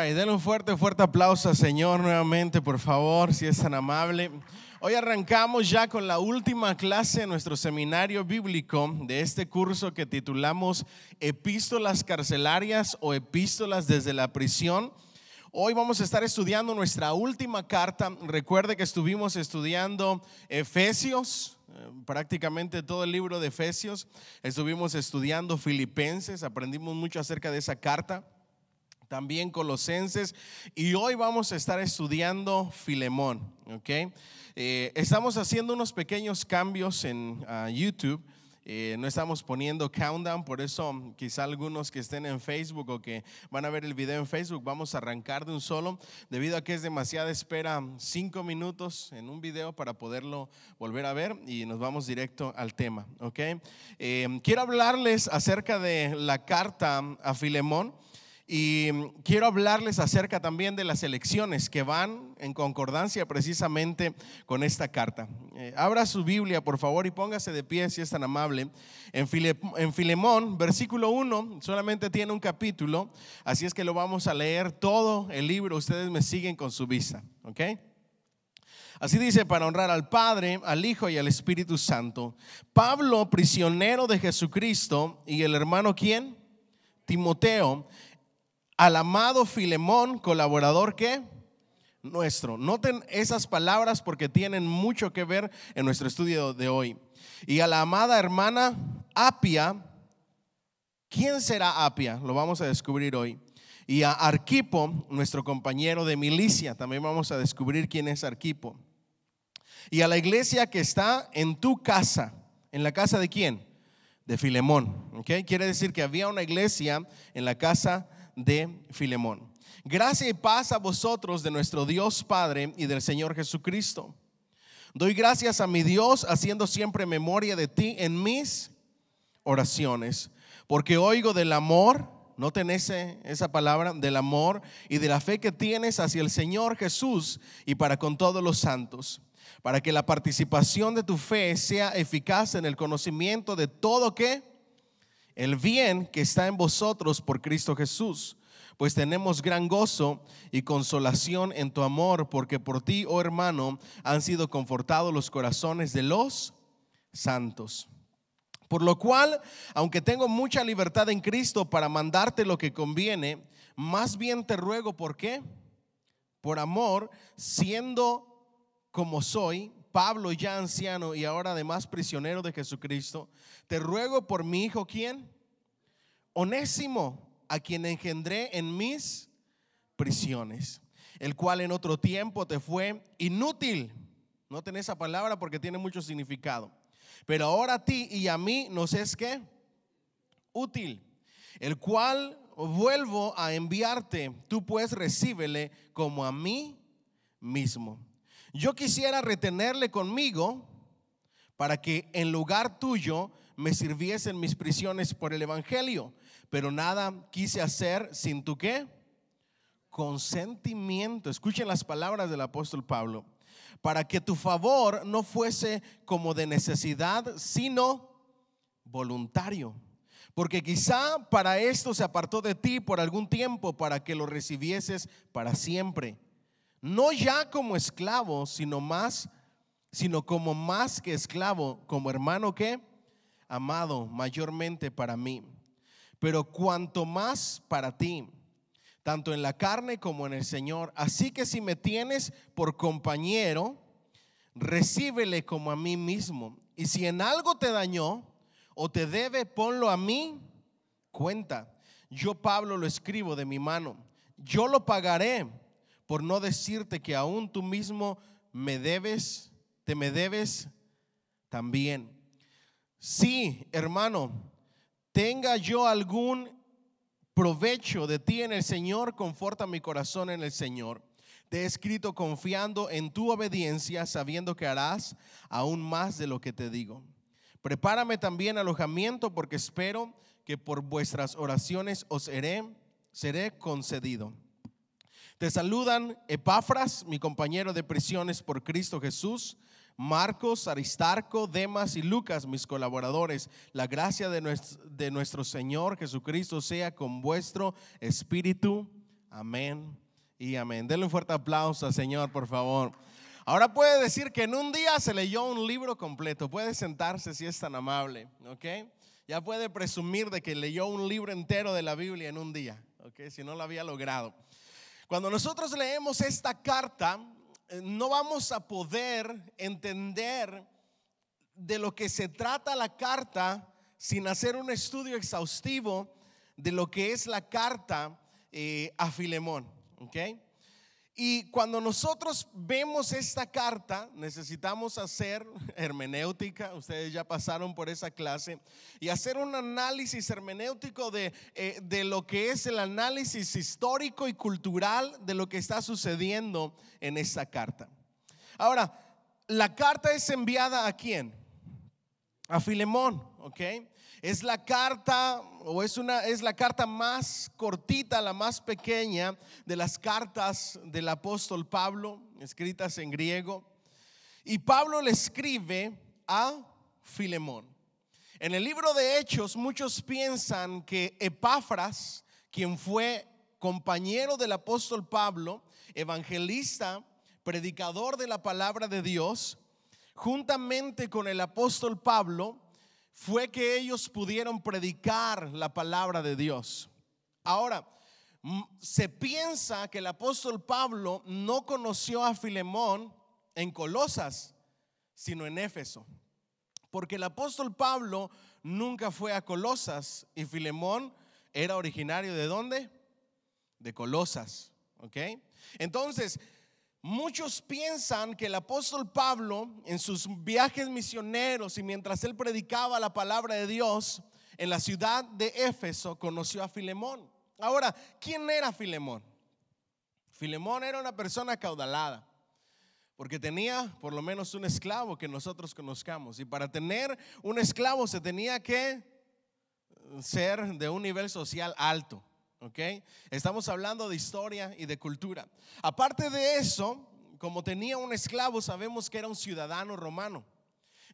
right, denle un fuerte aplauso al Señor nuevamente, por favor, si es tan amable. Hoy arrancamos ya con la última clase de nuestro seminario bíblico de este curso que titulamos Epístolas carcelarias o Epístolas desde la prisión. Hoy vamos a estar estudiando nuestra última carta. Recuerde que estuvimos estudiando Efesios, prácticamente todo el libro de Efesios. Estuvimos estudiando Filipenses, aprendimos mucho acerca de esa carta. También Colosenses, y hoy vamos a estar estudiando Filemón, ¿ok? Estamos haciendo unos pequeños cambios en YouTube. No estamos poniendo countdown, por eso quizá algunos que estén en Facebook o que van a ver el video en Facebook, vamos a arrancar de un solo, debido a que es demasiada espera, 5 minutos en un video para poderlo volver a ver, y nos vamos directo al tema, ¿ok? Quiero hablarles acerca de la carta a Filemón. Y quiero hablarles acerca también de las elecciones que van en concordancia precisamente con esta carta. Abra su Biblia, por favor, y póngase de pie si es tan amable. En Filemón, versículo 1, solamente tiene un capítulo, así es que lo vamos a leer todo el libro. Ustedes me siguen con su vista, ¿ok? Así dice: para honrar al Padre, al Hijo y al Espíritu Santo. Pablo, prisionero de Jesucristo, y el hermano, ¿quién? Timoteo, al amado Filemón, colaborador ¿qué? Nuestro. Noten esas palabras porque tienen mucho que ver en nuestro estudio de hoy. Y a la amada hermana Apia. ¿Quién será Apia? Lo vamos a descubrir hoy. Y a Arquipo, nuestro compañero de milicia. También vamos a descubrir quién es Arquipo. Y a la iglesia que está en tu casa. ¿En la casa de quién? De Filemón, ¿okay? Quiere decir que había una iglesia en la casa de Filemón. Gracia y paz a vosotros de nuestro Dios Padre y del Señor Jesucristo. Doy gracias a mi Dios, haciendo siempre memoria de ti en mis oraciones, porque oigo del amor, noten esa palabra, del amor y de la fe que tienes hacia el Señor Jesús y para con todos los santos, para que la participación de tu fe sea eficaz en el conocimiento de todo el bien que está en vosotros por Cristo Jesús. Pues tenemos gran gozo y consolación en tu amor, porque por ti, oh hermano, han sido confortados los corazones de los santos. Por lo cual, aunque tengo mucha libertad en Cristo para mandarte lo que conviene, más bien te ruego, ¿por qué? Por amor, siendo como soy, Pablo, ya anciano y ahora además prisionero de Jesucristo, te ruego por mi hijo, ¿quién? Onésimo, a quien engendré en mis prisiones, el cual en otro tiempo te fue inútil. Noten esa palabra porque tiene mucho significado. Pero ahora a ti y a mí nos es ¿qué? Útil, el cual vuelvo a enviarte. Tú pues recíbele como a mí mismo. Yo quisiera retenerle conmigo para que en lugar tuyo me sirviesen mis prisiones por el evangelio, pero nada quise hacer sin tu ¿qué? Consentimiento. Escuchen las palabras del apóstol Pablo: para que tu favor no fuese como de necesidad, sino voluntario, porque quizá para esto se apartó de ti por algún tiempo, para que lo recibieses para siempre, no ya como esclavo, sino como más que esclavo, como hermano ¿qué? Amado mayormente para mí, pero cuanto más para ti, tanto en la carne como en el Señor. Así que si me tienes por compañero, recíbele como a mí mismo. Y si en algo te dañó o te debe, ponlo a mí cuenta. Yo, Pablo, lo escribo de mi mano. Yo lo pagaré, por no decirte que aún tú mismo me debes también. Sí, hermano, tenga yo algún provecho de ti en el Señor, conforta mi corazón en el Señor. Te he escrito confiando en tu obediencia, sabiendo que harás aún más de lo que te digo. Prepárame también alojamiento, porque espero que por vuestras oraciones seré concedido. Te saludan Epafras, mi compañero de prisiones por Cristo Jesús, Marcos, Aristarco, Demas y Lucas, mis colaboradores. La gracia de nuestro Señor Jesucristo sea con vuestro espíritu. Amén y amén. Denle un fuerte aplauso al Señor, por favor. Ahora puede decir que en un día se leyó un libro completo. Puede sentarse si es tan amable, ¿ok? Ya puede presumir de que leyó un libro entero de la Biblia en un día, ¿ok? Si no lo había logrado. Cuando nosotros leemos esta carta, no vamos a poder entender de lo que se trata la carta sin hacer un estudio exhaustivo de lo que es la carta a Filemón, ¿ok? Y cuando nosotros vemos esta carta, necesitamos hacer hermenéutica. Ustedes ya pasaron por esa clase. Y hacer un análisis hermenéutico de lo que es el análisis histórico y cultural de lo que está sucediendo en esta carta. Ahora, la carta es enviada ¿a quién? A Filemón, ¿ok? Es la carta es la carta más cortita, la más pequeña de las cartas del apóstol Pablo, escritas en griego. Y Pablo le escribe a Filemón. En el libro de Hechos, muchos piensan que Epafras, quien fue compañero del apóstol Pablo, evangelista, predicador de la palabra de Dios, juntamente con el apóstol Pablo, fue que ellos pudieron predicar la palabra de Dios. Ahora, se piensa que el apóstol Pablo no conoció a Filemón en Colosas, sino en Éfeso, porque el apóstol Pablo nunca fue a Colosas y Filemón era originario ¿de dónde? De Colosas, ¿ok? Entonces, muchos piensan que el apóstol Pablo en sus viajes misioneros y mientras él predicaba la palabra de Dios en la ciudad de Éfeso conoció a Filemón. Ahora, ¿quién era Filemón? Filemón era una persona acaudalada porque tenía por lo menos un esclavo que nosotros conozcamos, y para tener un esclavo se tenía que ser de un nivel social alto. Okay. Estamos hablando de historia y de cultura. Aparte de eso, como tenía un esclavo, sabemos que era un ciudadano romano.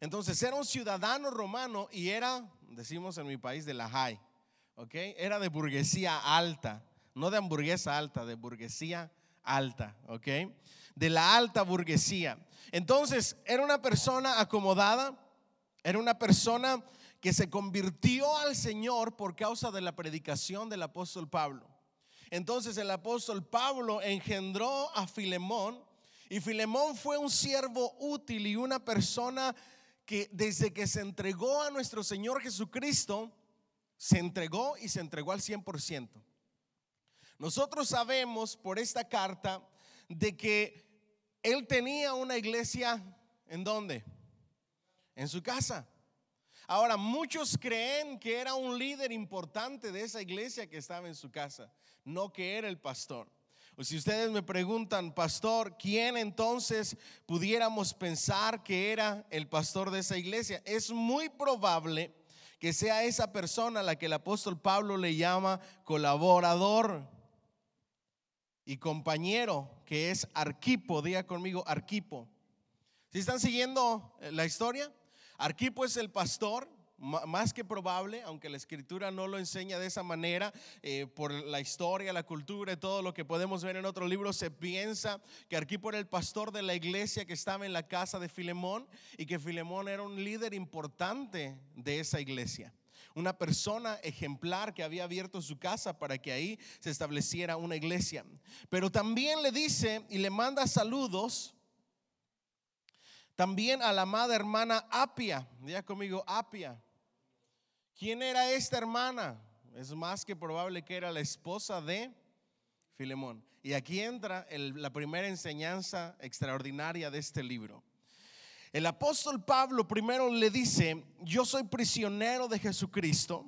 Entonces era un ciudadano romano y era, decimos en mi país, de la high, okay. Era de burguesía alta, no de hamburguesa alta, de burguesía alta, okay. De la alta burguesía. Entonces era una persona acomodada, era una persona que se convirtió al Señor por causa de la predicación del apóstol Pablo. Entonces el apóstol Pablo engendró a Filemón, y Filemón fue un siervo útil y una persona que desde que se entregó a nuestro Señor Jesucristo, se entregó y se entregó al 100%. Nosotros sabemos por esta carta de que él tenía una iglesia, ¿en dónde? En su casa. Ahora, muchos creen que era un líder importante de esa iglesia que estaba en su casa, no que era el pastor. O si ustedes me preguntan, pastor, ¿quién entonces pudiéramos pensar que era el pastor de esa iglesia? Es muy probable que sea esa persona a la que el apóstol Pablo le llama colaborador y compañero, que es Arquipo. Diga conmigo, Arquipo. ¿Sí están siguiendo la historia? Arquipo es el pastor, más que probable, aunque la escritura no lo enseña de esa manera, por la historia, la cultura y todo lo que podemos ver en otros libros, se piensa que Arquipo era el pastor de la iglesia que estaba en la casa de Filemón, y que Filemón era un líder importante de esa iglesia, una persona ejemplar que había abierto su casa para que ahí se estableciera una iglesia. Pero también le dice y le manda saludos también a la amada hermana Apia. Diga conmigo, Apia. ¿Quién era esta hermana? Es más que probable que era la esposa de Filemón. Y aquí entra la primera enseñanza extraordinaria de este libro. El apóstol Pablo primero le dice: yo soy prisionero de Jesucristo,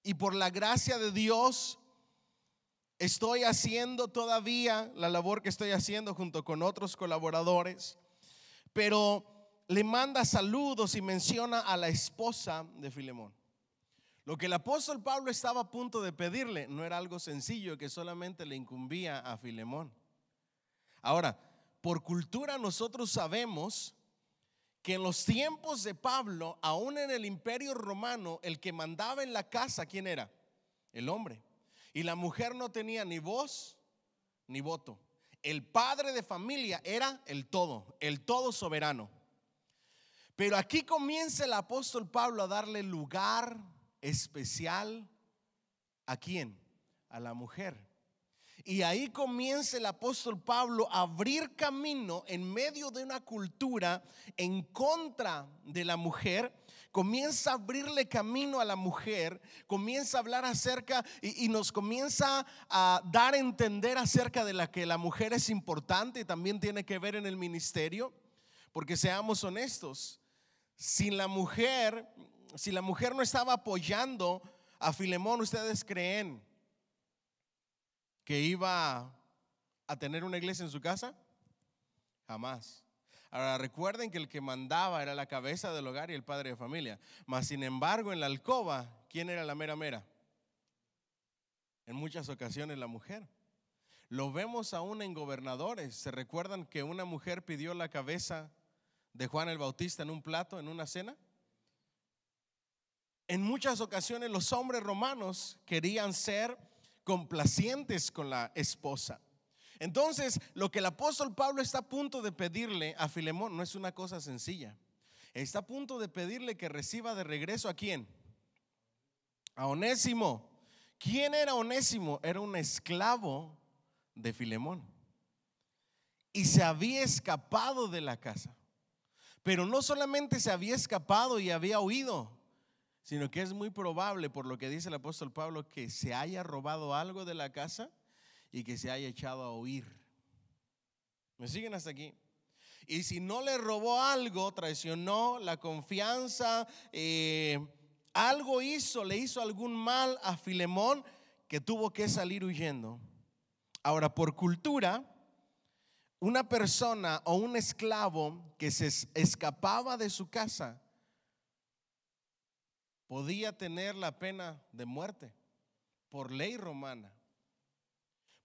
y por la gracia de Dios estoy haciendo todavía la labor que estoy haciendo junto con otros colaboradores. Pero le manda saludos y menciona a la esposa de Filemón. Lo que el apóstol Pablo estaba a punto de pedirle no era algo sencillo que solamente le incumbía a Filemón. Ahora, por cultura nosotros sabemos que en los tiempos de Pablo, aún en el imperio romano, el que mandaba en la casa, ¿quién era? El hombre. Y la mujer no tenía ni voz ni voto. El padre de familia era el todo soberano. Pero aquí comienza el apóstol Pablo a darle lugar especial. ¿A quién? A la mujer. Y ahí comienza el apóstol Pablo a abrir camino en medio de una cultura en contra de la mujer. Comienza a abrirle camino a la mujer, comienza a hablar acerca y nos comienza a dar a entender acerca de la que la mujer es importante y también tiene que ver en el ministerio. Porque seamos honestos, si la mujer no estaba apoyando a Filemón, ¿ustedes creen que iba a tener una iglesia en su casa? Jamás. Ahora recuerden que el que mandaba era la cabeza del hogar y el padre de familia. Mas sin embargo, en la alcoba, ¿quién era la mera mera? En muchas ocasiones la mujer. Lo vemos aún en gobernadores. ¿Se recuerdan que una mujer pidió la cabeza de Juan el Bautista en un plato, en una cena? En muchas ocasiones los hombres romanos querían ser complacientes con la esposa. Entonces, lo que el apóstol Pablo está a punto de pedirle a Filemón no es una cosa sencilla. Está a punto de pedirle que reciba de regreso ¿a quién? A Onésimo. ¿Quién era Onésimo? Era un esclavo de Filemón y se había escapado de la casa. Pero no solamente se había escapado y había huido, sino que es muy probable, por lo que dice el apóstol Pablo, que se haya robado algo de la casa y que se haya echado a huir. ¿Me siguen hasta aquí? Y si no le robó algo, traicionó la confianza, algo hizo, le hizo algún mal a Filemón, que tuvo que salir huyendo. Ahora, por cultura, una persona o un esclavo que se escapaba de su casa podía tener la pena de muerte por ley romana.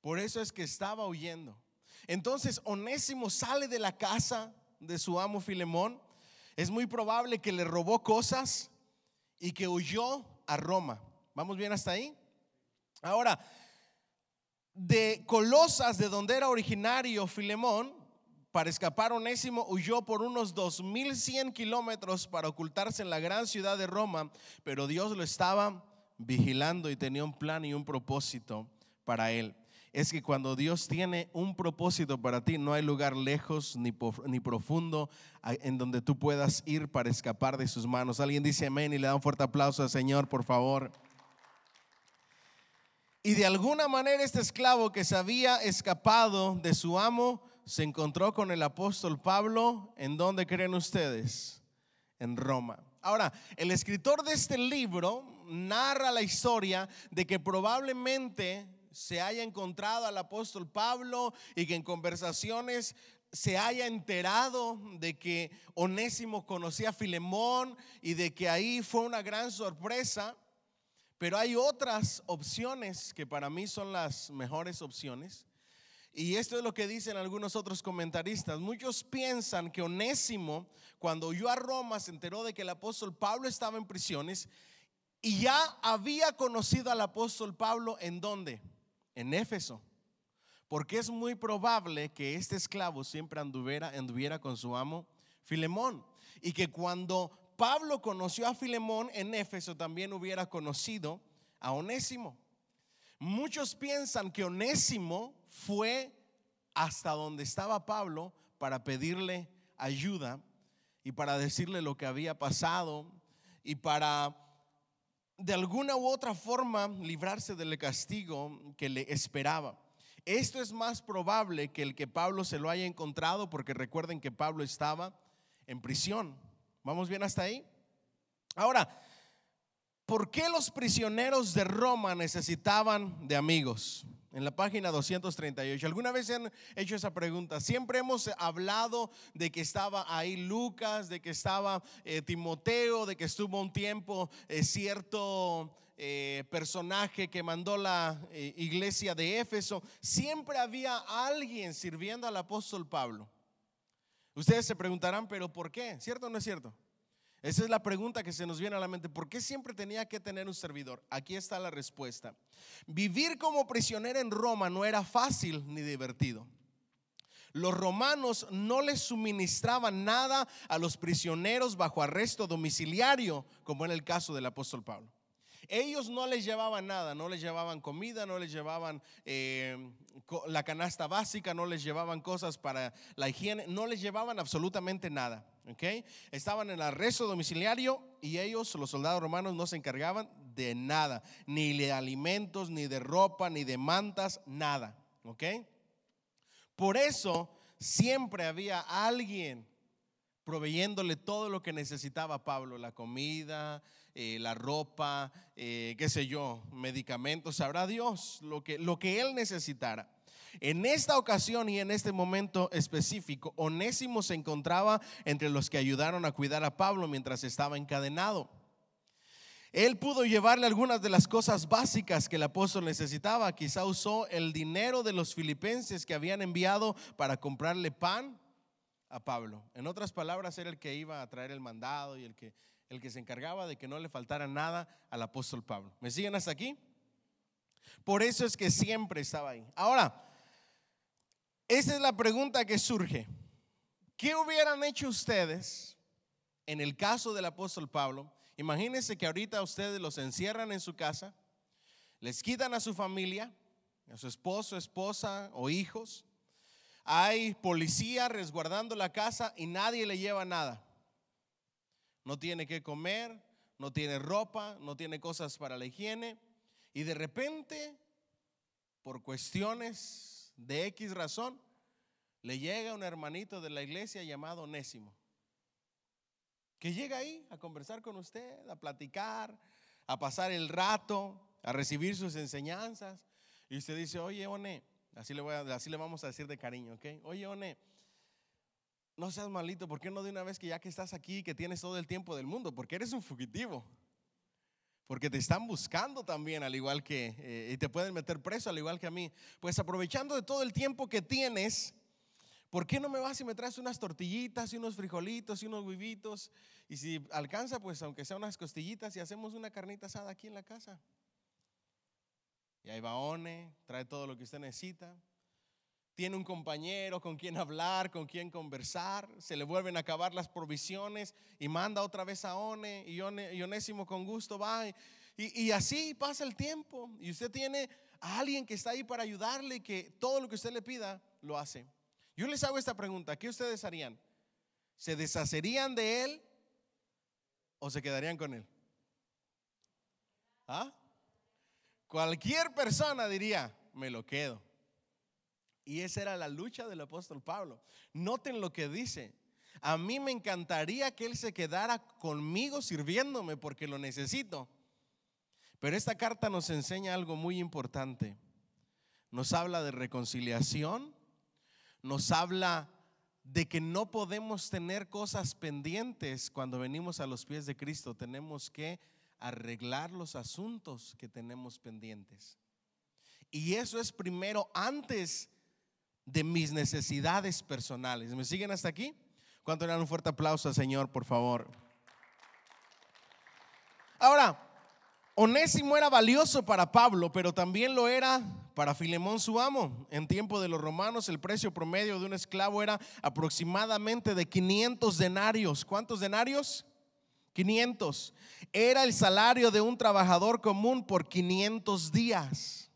Por eso es que estaba huyendo. Entonces Onésimo sale de la casa de su amo Filemón. Es muy probable que le robó cosas y que huyó a Roma. ¿Vamos bien hasta ahí? Ahora, de Colosas, de donde era originario Filemón, para escapar Onésimo huyó por unos 2100 kilómetros para ocultarse en la gran ciudad de Roma. Pero Dios lo estaba vigilando y tenía un plan y un propósito para él. Es que cuando Dios tiene un propósito para ti, no hay lugar lejos ni profundo en donde tú puedas ir para escapar de sus manos. Alguien dice amén y le da un fuerte aplauso al Señor, por favor. Y de alguna manera este esclavo que se había escapado de su amo se encontró con el apóstol Pablo. ¿En dónde creen ustedes? En Roma. Ahora, el escritor de este libro narra la historia de que probablemente se haya encontrado al apóstol Pablo y que en conversaciones se haya enterado de que Onésimo conocía a Filemón y de que ahí fue una gran sorpresa. Pero hay otras opciones que para mí son las mejores opciones. Y esto es lo que dicen algunos otros comentaristas. Muchos piensan que Onésimo, cuando huyó a Roma, se enteró de que el apóstol Pablo estaba en prisiones y ya había conocido al apóstol Pablo. ¿En dónde? En Éfeso. Porque es muy probable que este esclavo siempre anduviera con su amo Filemón. Y que cuando Pablo conoció a Filemón en Éfeso, también hubiera conocido a Onésimo. Muchos piensan que Onésimo fue hasta donde estaba Pablo para pedirle ayuda y para decirle lo que había pasado y para de alguna u otra forma librarse del castigo que le esperaba. Esto es más probable que el que Pablo se lo haya encontrado, porque recuerden que Pablo estaba en prisión. ¿Vamos bien hasta ahí? Ahora, ¿por qué los prisioneros de Roma necesitaban de amigos? En la página 238, ¿alguna vez han hecho esa pregunta? Siempre hemos hablado de que estaba ahí Lucas, de que estaba Timoteo, de que estuvo un tiempo cierto personaje que mandó la iglesia de Éfeso. Siempre había alguien sirviendo al apóstol Pablo. Ustedes se preguntarán, ¿pero por qué? ¿Cierto o no es cierto? Esa es la pregunta que se nos viene a la mente. ¿Por qué siempre tenía que tener un servidor? Aquí está la respuesta. Vivir como prisionero en Roma no era fácil ni divertido. Los romanos no les suministraban nada a los prisioneros bajo arresto domiciliario, como en el caso del apóstol Pablo. Ellos no les llevaban nada, no les llevaban comida, no les llevaban la canasta básica, no les llevaban cosas para la higiene, no les llevaban absolutamente nada. ¿Okay? Estaban en arresto domiciliario y ellos, los soldados romanos, no se encargaban de nada, ni de alimentos, ni de ropa, ni de mantas, nada. ¿Okay? Por eso siempre había alguien proveyéndole todo lo que necesitaba Pablo: la comida, la ropa, qué sé yo, medicamentos. Sabrá Dios lo que él necesitara. En esta ocasión y en este momento específico, Onésimo se encontraba entre los que ayudaron a cuidar a Pablo mientras estaba encadenado. Él pudo llevarle algunas de las cosas básicas que el apóstol necesitaba. Quizá usó el dinero de los filipenses que habían enviado para comprarle pan a Pablo. En otras palabras, era el que iba a traer el mandado y el que se encargaba de que no le faltara nada al apóstol Pablo. ¿Me siguen hasta aquí? Por eso es que siempre estaba ahí. Ahora, esa es la pregunta que surge. ¿Qué hubieran hecho ustedes en el caso del apóstol Pablo? Imagínense que ahorita ustedes los encierran en su casa, les quitan a su familia, a su esposo, esposa o hijos. Hay policía resguardando la casa y nadie le lleva nada. No tiene que comer, no tiene ropa, no tiene cosas para la higiene. Y de repente, por cuestiones de X razón, le llega un hermanito de la iglesia llamado Onésimo, que llega ahí a conversar con usted, a platicar, a pasar el rato, a recibir sus enseñanzas. Y usted dice: oye, Oné, así le vamos a decir de cariño, ¿ok? Oye, Oné, no seas malito, ¿por qué no de una vez, que ya que estás aquí, que tienes todo el tiempo del mundo? Porque eres un fugitivo, porque te están buscando también, al igual que y te pueden meter preso al igual que a mí. Pues aprovechando de todo el tiempo que tienes, ¿por qué no me vas y me traes unas tortillitas y unos frijolitos y unos huevitos? Y si alcanza, pues aunque sea unas costillitas, y hacemos una carnita asada aquí en la casa. Y ahí va One, trae todo lo que usted necesita. Tiene un compañero con quien hablar, con quien conversar. Se le vuelven a acabar las provisiones y manda otra vez a One, y Onésimo con gusto va. Y así pasa el tiempo. Y usted tiene a alguien que está ahí para ayudarle, que todo lo que usted le pida lo hace. Yo les hago esta pregunta: ¿qué ustedes harían? ¿Se deshacerían de él o se quedarían con él? ¿Ah? Cualquier persona diría: me lo quedo. Y esa era la lucha del apóstol Pablo. Noten lo que dice: a mí me encantaría que él se quedara conmigo sirviéndome porque lo necesito. Pero esta carta nos enseña algo muy importante. Nos habla de reconciliación. Nos habla de que no podemos tener cosas pendientes cuando venimos a los pies de Cristo. Tenemos que arreglar los asuntos que tenemos pendientes. Y eso es primero, antes de mis necesidades personales. ¿Me siguen hasta aquí? ¿Cuánto le dan un fuerte aplauso al Señor, por favor? Ahora, Onésimo era valioso para Pablo, pero también lo era para Filemón, su amo. En tiempo de los romanos, el precio promedio de un esclavo era aproximadamente de 500 denarios. ¿Cuántos denarios? 500. Era el salario de un trabajador común por 500 días.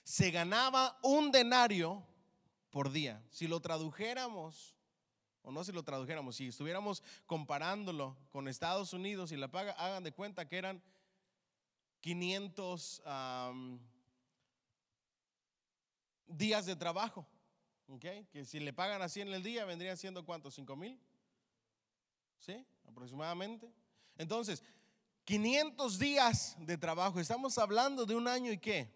Se ganaba un denario por día. Si lo tradujéramos, o no si lo tradujéramos, si estuviéramos comparándolo con Estados Unidos y la paga, hagan de cuenta que eran 500 días de trabajo, ¿okay? Que si le pagan así en el día, vendrían siendo ¿cuántos? 5,000, ¿sí? Aproximadamente. Entonces, 500 días de trabajo. Estamos hablando de un año y ¿qué?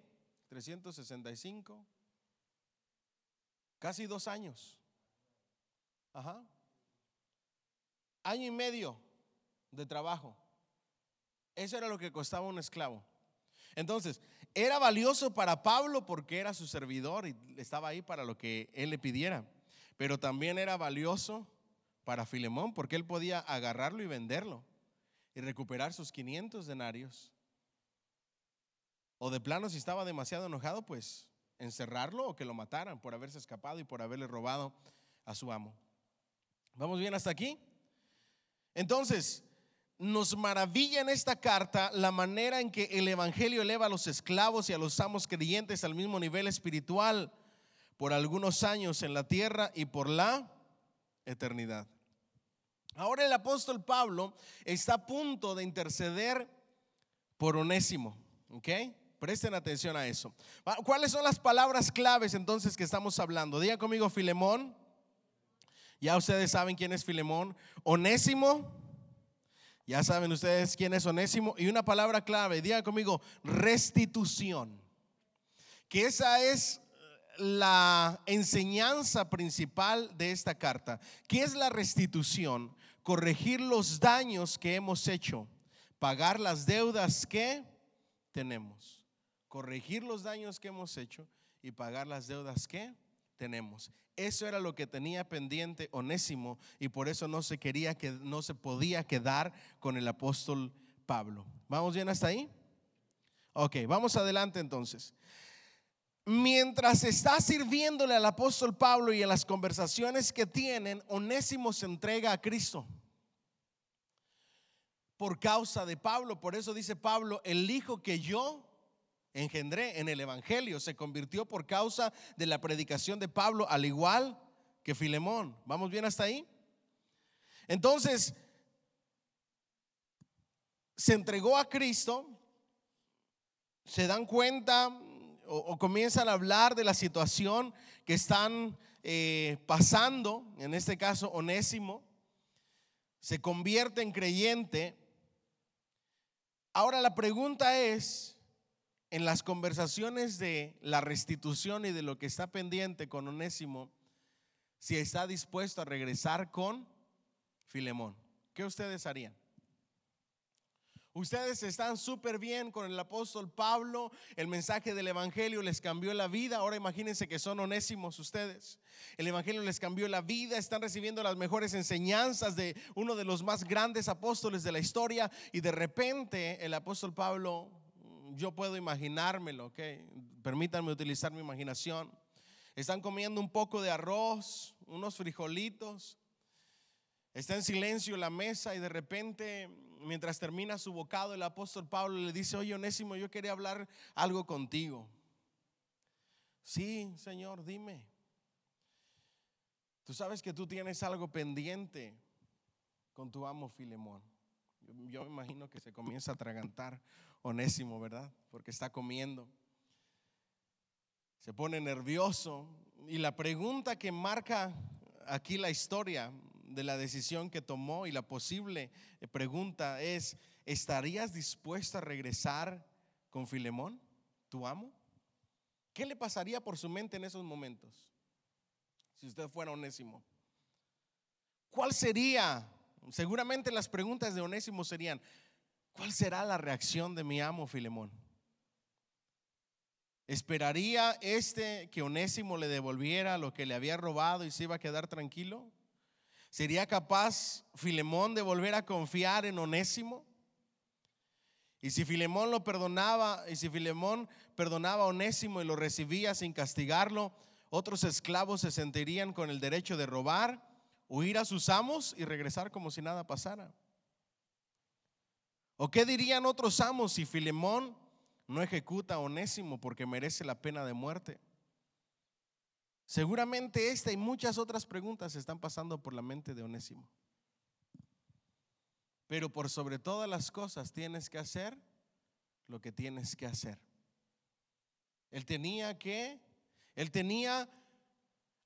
365, casi 2 años. Ajá. Año y medio de trabajo. Eso era lo que costaba un esclavo. Entonces, era valioso para Pablo porque era su servidor y estaba ahí para lo que él le pidiera. Pero también era valioso para Filemón, porque él podía agarrarlo y venderlo y recuperar sus 500 denarios. O de plano, si estaba demasiado enojado, pues encerrarlo o que lo mataran por haberse escapado y por haberle robado a su amo. ¿Vamos bien hasta aquí? Entonces, nos maravilla en esta carta la manera en que el evangelio eleva a los esclavos y a los amos creyentes al mismo nivel espiritual por algunos años en la tierra y por la eternidad. Ahora el apóstol Pablo está a punto de interceder por Onésimo, ¿ok? Presten atención a eso. ¿Cuáles son las palabras claves entonces que estamos hablando? Digan conmigo: Filemón. Ya ustedes saben quién es Filemón. Onésimo. Ya saben ustedes quién es Onésimo. Y una palabra clave, digan conmigo: restitución. Que esa es la enseñanza principal de esta carta. ¿Qué es la restitución? Corregir los daños que hemos hecho, pagar las deudas que tenemos. Corregir los daños que hemos hecho y pagar las deudas que tenemos. Eso era lo que tenía pendiente Onésimo, y por eso no se podía quedar con el apóstol Pablo. ¿Vamos bien hasta ahí? Ok, vamos adelante entonces. Mientras está sirviéndole al apóstol Pablo y en las conversaciones que tienen, Onésimo se entrega a Cristo por causa de Pablo. Por eso dice Pablo: el hijo que yo engendré en el evangelio se convirtió por causa de la predicación de Pablo, al igual que Filemón. ¿Vamos bien hasta ahí? Entonces se entregó a Cristo. Se dan cuenta o comienzan a hablar de la situación que están pasando. En este caso, Onésimo se convierte en creyente. Ahora la pregunta es, en las conversaciones de la restitución y de lo que está pendiente con Onésimo, si está dispuesto a regresar con Filemón. ¿Qué ustedes harían? Ustedes están súper bien con el apóstol Pablo, el mensaje del evangelio les cambió la vida. Ahora imagínense que son Onésimos ustedes. El evangelio les cambió la vida, están recibiendo las mejores enseñanzas de uno de los más grandes apóstoles de la historia, y de repente el apóstol Pablo, yo puedo imaginármelo, ¿ok? Permítanme utilizar mi imaginación. Están comiendo un poco de arroz, unos frijolitos. Está en silencio la mesa, y de repente, mientras termina su bocado, el apóstol Pablo le dice: oye, Onésimo, yo quería hablar algo contigo. Sí, Señor, dime. Tú sabes que tú tienes algo pendiente con tu amo Filemón. Yo me imagino que se comienza a atragantar Onésimo, ¿verdad? Porque está comiendo. Se pone nervioso, y la pregunta que marca aquí la historia de la decisión que tomó, y la posible pregunta es: ¿estarías dispuesto a regresar con Filemón, tu amo? ¿Qué le pasaría por su mente en esos momentos si usted fuera Onésimo? ¿Cuál sería? Seguramente las preguntas de Onésimo serían: ¿cuál será la reacción de mi amo Filemón? ¿Esperaría que Onésimo le devolviera lo que le había robado y se iba a quedar tranquilo? ¿Sería capaz Filemón de volver a confiar en Onésimo? Y si Filemón lo perdonaba, y si Filemón perdonaba a Onésimo y lo recibía sin castigarlo, otros esclavos se sentirían con el derecho de robar, huir a sus amos y regresar como si nada pasara. ¿O qué dirían otros amos si Filemón no ejecuta a Onésimo porque merece la pena de muerte? Seguramente esta y muchas otras preguntas están pasando por la mente de Onésimo. Pero por sobre todas las cosas tienes que hacer lo que tienes que hacer. Él tenía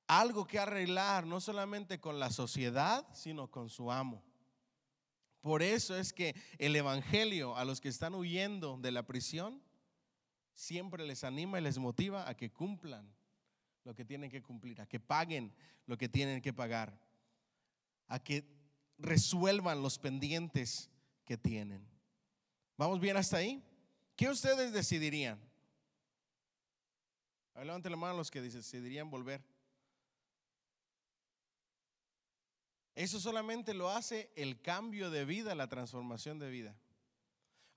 algo que arreglar, no solamente con la sociedad, sino con su amo. Por eso es que el evangelio a los que están huyendo de la prisión siempre les anima y les motiva a que cumplan lo que tienen que cumplir, a que paguen lo que tienen que pagar, a que resuelvan los pendientes que tienen. ¿Vamos bien hasta ahí? ¿Qué ustedes decidirían? A ver, levanten la mano los que decidirían volver. Eso solamente lo hace el cambio de vida, la transformación de vida.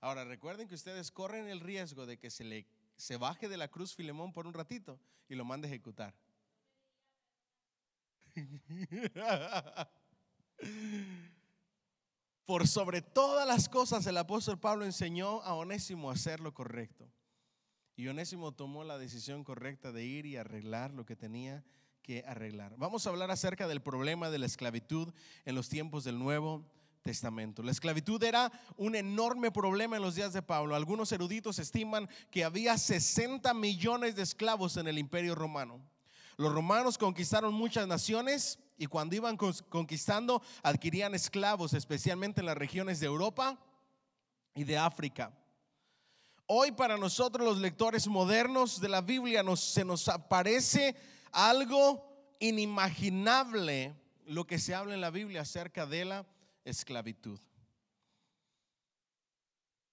Ahora recuerden que ustedes corren el riesgo de que se baje de la cruz Filemón por un ratito y lo mande a ejecutar. Por sobre todas las cosas el apóstol Pablo enseñó a Onésimo a hacer lo correcto. Y Onésimo tomó la decisión correcta de ir y arreglar lo que tenía que arreglar. Vamos a hablar acerca del problema de la esclavitud en los tiempos del Nuevo Testamento. La esclavitud era un enorme problema en los días de Pablo. Algunos eruditos estiman que había 60 millones de esclavos en el Imperio Romano. Los romanos conquistaron muchas naciones y cuando iban conquistando adquirían esclavos, especialmente en las regiones de Europa y de África. Hoy para nosotros los lectores modernos de la Biblia se nos aparece algo inimaginable lo que se habla en la Biblia acerca de la esclavitud.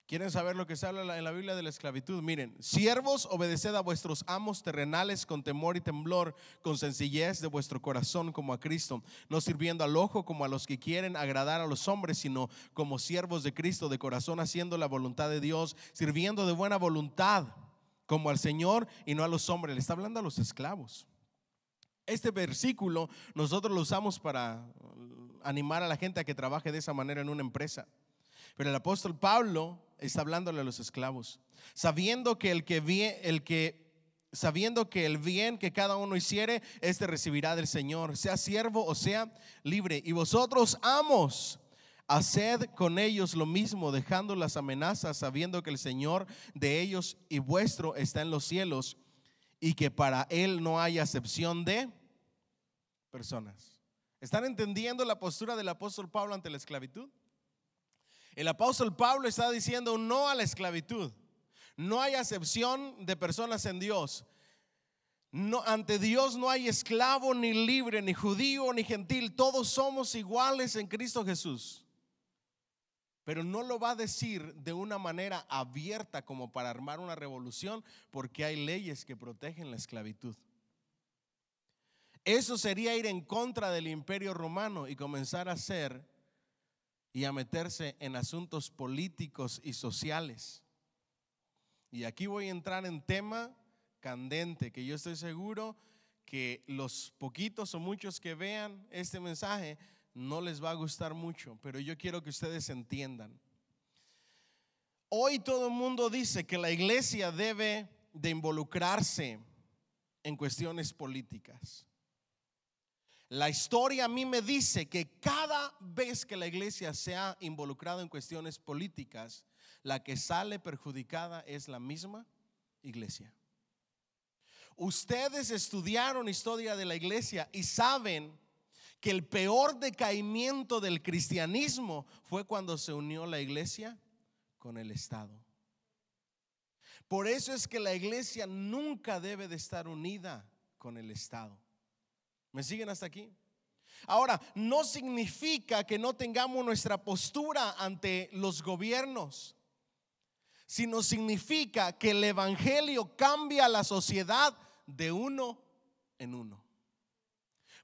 ¿Quieren saber lo que se habla en la Biblia de la esclavitud? Miren, siervos, obedeced a vuestros amos terrenales con temor y temblor, con sencillez de vuestro corazón como a Cristo, no sirviendo al ojo como a los que quieren agradar a los hombres, sino como siervos de Cristo de corazón, haciendo la voluntad de Dios, sirviendo de buena voluntad como al Señor y no a los hombres. Le está hablando a los esclavos. Este versículo nosotros lo usamos para animar a la gente a que trabaje de esa manera en una empresa. Pero el apóstol Pablo está hablándole a los esclavos, sabiendo que el bien que cada uno hiciere, este recibirá del Señor, sea siervo o sea libre. Y vosotros, amos, haced con ellos lo mismo, dejando las amenazas, sabiendo que el Señor de ellos y vuestro está en los cielos, y que para él no hay acepción de personas. ¿Están entendiendo la postura del apóstol Pablo ante la esclavitud? El apóstol Pablo está diciendo no a la esclavitud. No hay acepción de personas en Dios. No, ante Dios no hay esclavo ni libre, ni judío ni gentil. Todos somos iguales en Cristo Jesús. Pero no lo va a decir de una manera abierta como para armar una revolución, porque hay leyes que protegen la esclavitud. Eso sería ir en contra del Imperio Romano y comenzar a hacer y a meterse en asuntos políticos y sociales. Y aquí voy a entrar en tema candente, que yo estoy seguro que los poquitos o muchos que vean este mensaje no les va a gustar mucho, pero yo quiero que ustedes entiendan. Hoy todo el mundo dice que la iglesia debe de involucrarse en cuestiones políticas. La historia a mí me dice que cada vez que la iglesia se ha involucrado en cuestiones políticas, la que sale perjudicada es la misma iglesia. Ustedes estudiaron historia de la iglesia y saben que el peor decaimiento del cristianismo fue cuando se unió la iglesia con el Estado. Por eso es que la iglesia nunca debe de estar unida con el Estado. ¿Me siguen hasta aquí? Ahora, no significa que no tengamos nuestra postura ante los gobiernos, sino significa que el evangelio cambia la sociedad de uno en uno.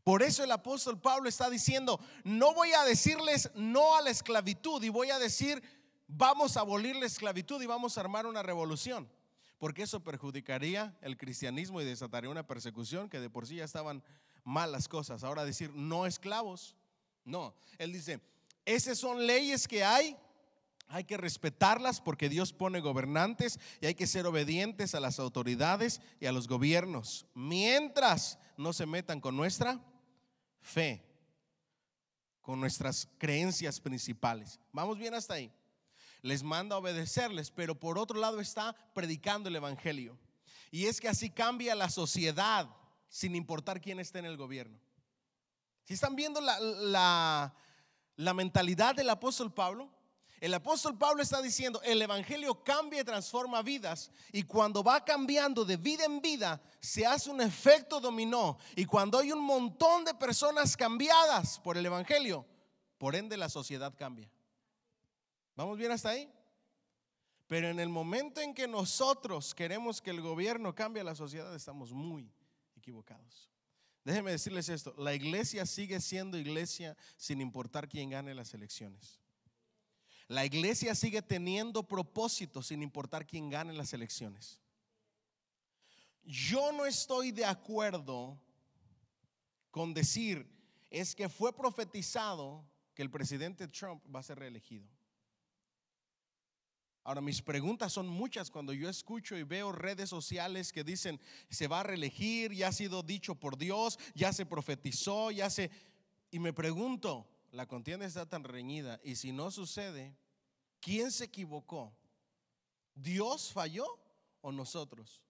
Por eso el apóstol Pablo está diciendo: no voy a decirles no a la esclavitud y voy a decir vamos a abolir la esclavitud y vamos a armar una revolución, porque eso perjudicaría el cristianismo y desataría una persecución que de por sí ya estaban malas cosas. Ahora decir no esclavos, no. Él dice, esas son leyes que hay que respetarlas porque Dios pone gobernantes y hay que ser obedientes a las autoridades y a los gobiernos, mientras no se metan con nuestra fe, con nuestras creencias principales. ¿Vamos bien hasta ahí? Les manda a obedecerles, pero por otro lado está predicando el evangelio. Y es que así cambia la sociedad sin importar quién esté en el gobierno. ¿Sí están viendo la mentalidad del apóstol Pablo? El apóstol Pablo está diciendo el evangelio cambia y transforma vidas, y cuando va cambiando de vida en vida se hace un efecto dominó, y cuando hay un montón de personas cambiadas por el evangelio, por ende la sociedad cambia. ¿Vamos bien hasta ahí? Pero en el momento en que nosotros queremos que el gobierno cambie la sociedad, estamos muy equivocados. Déjenme decirles esto, la iglesia sigue siendo iglesia sin importar quién gane las elecciones. La iglesia sigue teniendo propósito sin importar quién gane las elecciones. Yo no estoy de acuerdo con decir, es que fue profetizado que el presidente Trump va a ser reelegido. Ahora, mis preguntas son muchas cuando yo escucho y veo redes sociales que dicen se va a reelegir, ya ha sido dicho por Dios, ya se profetizó, y me pregunto, la contienda está tan reñida, y si no sucede, ¿quién se equivocó? ¿Dios falló o nosotros?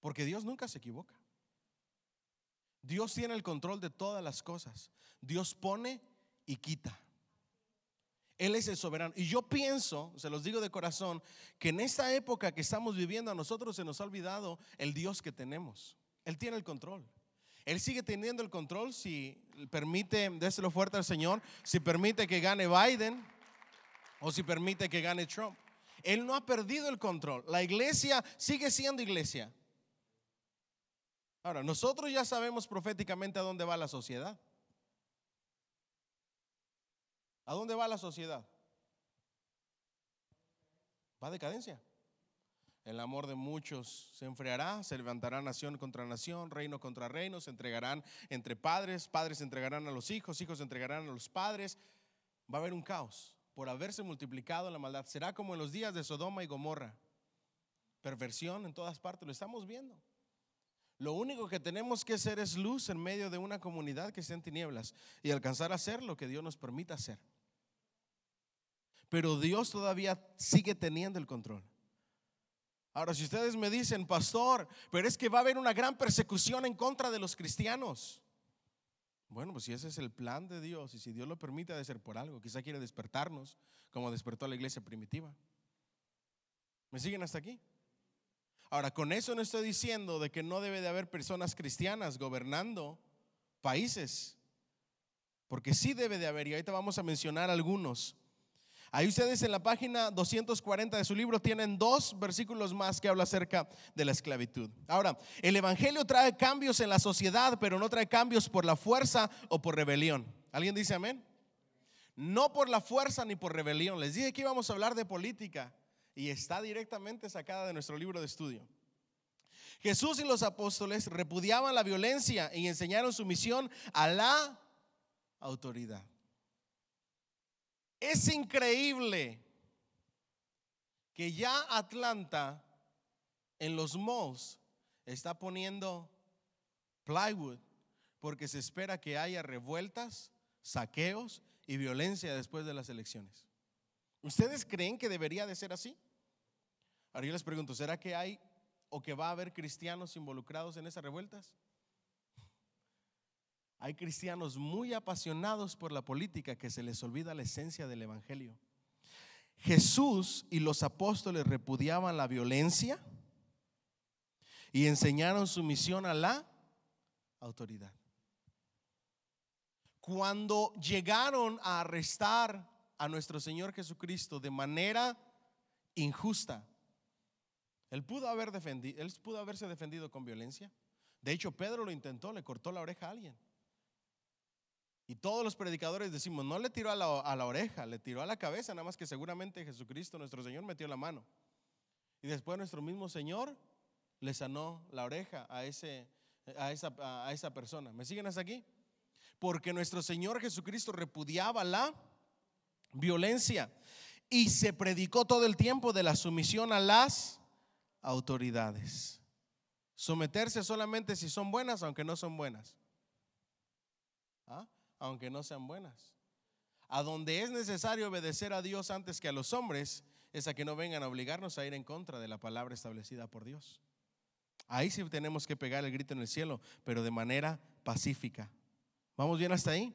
Porque Dios nunca se equivoca. Dios tiene el control de todas las cosas. Dios pone y quita. Él es el soberano. Y yo pienso, se los digo de corazón, que en esta época que estamos viviendo a nosotros se nos ha olvidado el Dios que tenemos. Él tiene el control. Él sigue teniendo el control si permite, déselo fuerte al Señor, si permite que gane Biden o si permite que gane Trump. Él no ha perdido el control. La iglesia sigue siendo iglesia. Ahora, nosotros ya sabemos proféticamente a dónde va la sociedad. ¿A dónde va la sociedad? Va a decadencia. El amor de muchos se enfriará, se levantará nación contra nación, reino contra reino, se entregarán entre padres, padres se entregarán a los hijos, hijos se entregarán a los padres. Va a haber un caos por haberse multiplicado la maldad. Será como en los días de Sodoma y Gomorra. Perversión en todas partes, lo estamos viendo. Lo único que tenemos que hacer es luz en medio de una comunidad que está en tinieblas y alcanzar a hacer lo que Dios nos permita hacer. Pero Dios todavía sigue teniendo el control. Ahora, si ustedes me dicen, pastor, pero es que va a haber una gran persecución en contra de los cristianos. Bueno, pues si ese es el plan de Dios y si Dios lo permite, ha de ser por algo. Quizá quiere despertarnos como despertó a la iglesia primitiva. ¿Me siguen hasta aquí? Ahora, con eso no estoy diciendo de que no debe de haber personas cristianas gobernando países, porque sí debe de haber, y ahorita vamos a mencionar algunos. Ahí ustedes en la página 240 de su libro tienen 2 versículos más que habla acerca de la esclavitud. Ahora, el evangelio trae cambios en la sociedad, pero no trae cambios por la fuerza o por rebelión. ¿Alguien dice amén? No por la fuerza ni por rebelión. Les dije que íbamos a hablar de política y está directamente sacada de nuestro libro de estudio. Jesús y los apóstoles repudiaban la violencia y enseñaron sumisión a la autoridad. Es increíble que ya Atlanta en los malls está poniendo plywood porque se espera que haya revueltas, saqueos y violencia después de las elecciones. ¿Ustedes creen que debería de ser así? Ahora yo les pregunto, ¿será que hay o que va a haber cristianos involucrados en esas revueltas? Hay cristianos muy apasionados por la política que se les olvida la esencia del evangelio. Jesús y los apóstoles repudiaban la violencia y enseñaron sumisión a la autoridad. Cuando llegaron a arrestar a nuestro Señor Jesucristo de manera injusta, Él pudo haberse defendido con violencia. De hecho, Pedro lo intentó, le cortó la oreja a alguien. Y todos los predicadores decimos, no le tiró a la oreja, le tiró a la cabeza, nada más que seguramente Jesucristo, nuestro Señor, metió la mano. Y después nuestro mismo Señor le sanó la oreja a esa persona. ¿Me siguen hasta aquí? Porque nuestro Señor Jesucristo repudiaba la violencia y se predicó todo el tiempo de la sumisión a las autoridades. Someterse solamente si son buenas, aunque no son buenas. Aunque no sean buenas. A donde es necesario obedecer a Dios antes que a los hombres, es a que no vengan a obligarnos a ir en contra de la palabra establecida por Dios. Ahí sí tenemos que pegar el grito en el cielo, pero de manera pacífica. ¿Vamos bien hasta ahí?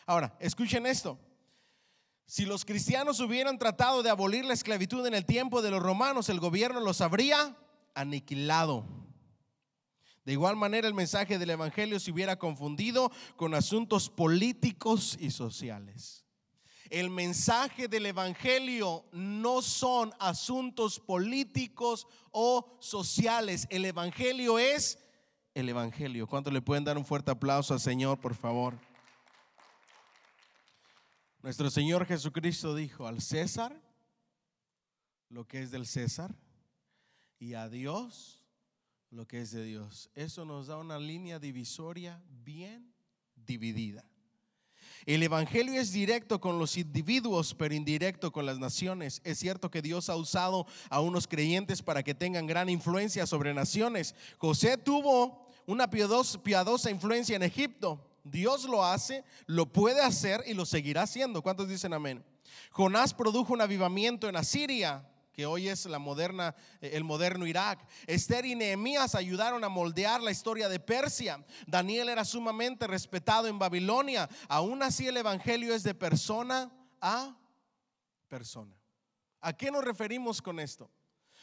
Ahora, escuchen esto. Si los cristianos hubieran tratado de abolir la esclavitud en el tiempo de los romanos, el gobierno los habría aniquilado. De igual manera, el mensaje del evangelio se hubiera confundido con asuntos políticos y sociales. El mensaje del evangelio no son asuntos políticos o sociales. El evangelio es el Evangelio. ¿Cuánto le pueden dar un fuerte aplauso al Señor, por favor? Nuestro Señor Jesucristo dijo: al César lo que es del César, y a Dios lo que es de Dios. Eso nos da una línea divisoria bien dividida. El Evangelio es directo con los individuos, pero indirecto con las naciones. Es cierto que Dios ha usado a unos creyentes para que tengan gran influencia sobre naciones. José tuvo una piadosa influencia en Egipto. Dios lo hace, lo puede hacer y lo seguirá haciendo. ¿Cuántos dicen amén? Jonás produjo un avivamiento en Asiria, que hoy es el moderno Irak. Esther y Nehemías ayudaron a moldear la historia de Persia. Daniel era sumamente respetado en Babilonia. Aún así, el Evangelio es de persona a persona. ¿A qué nos referimos con esto?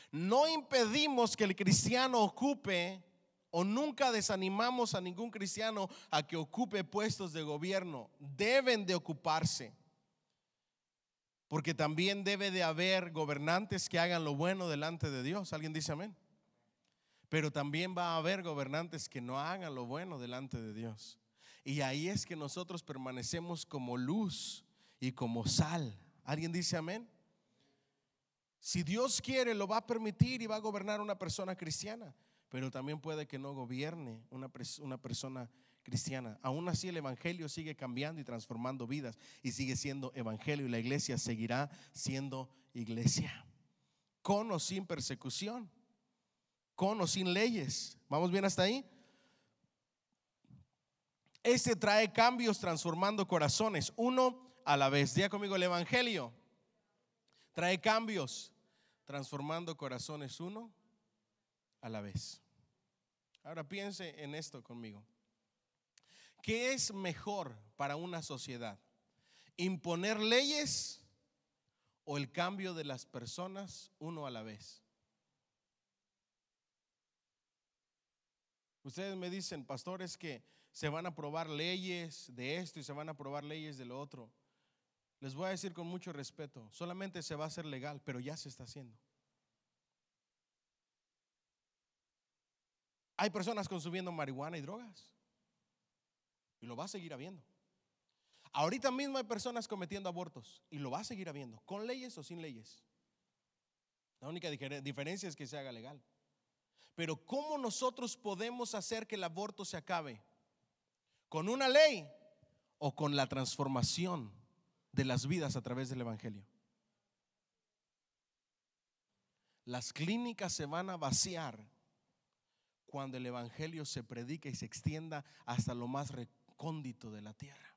No impedimos que el cristiano ocupe, o nunca desanimamos a ningún cristiano a que ocupe puestos de gobierno. Deben de ocuparse, porque también debe de haber gobernantes que hagan lo bueno delante de Dios. ¿Alguien dice amén? Pero también va a haber gobernantes que no hagan lo bueno delante de Dios. Y ahí es que nosotros permanecemos como luz y como sal. ¿Alguien dice amén? Si Dios quiere, lo va a permitir y va a gobernar una persona cristiana, pero también puede que no gobierne una persona cristiana. Aún así, el Evangelio sigue cambiando y transformando vidas, y sigue siendo Evangelio, y la iglesia seguirá siendo iglesia, con o sin persecución, con o sin leyes. ¿Vamos bien hasta ahí? Este trae cambios transformando corazones, uno a la vez. Diga conmigo: el Evangelio trae cambios transformando corazones uno a la vez. Ahora piense en esto conmigo. ¿Qué es mejor para una sociedad? ¿Imponer leyes o el cambio de las personas uno a la vez? Ustedes me dicen: pastor, es que se van a aprobar leyes de esto y se van a aprobar leyes de lo otro. Les voy a decir con mucho respeto: solamente se va a hacer legal, pero ya se está haciendo. Hay personas consumiendo marihuana y drogas, y lo va a seguir habiendo. Ahorita mismo hay personas cometiendo abortos, y lo va a seguir habiendo, con leyes o sin leyes. La única diferencia es que se haga legal. Pero ¿cómo nosotros podemos hacer que el aborto se acabe? ¿Con una ley o con la transformación de las vidas a través del Evangelio? Las clínicas se van a vaciar cuando el Evangelio se predica y se extienda hasta lo más recóndito de la tierra.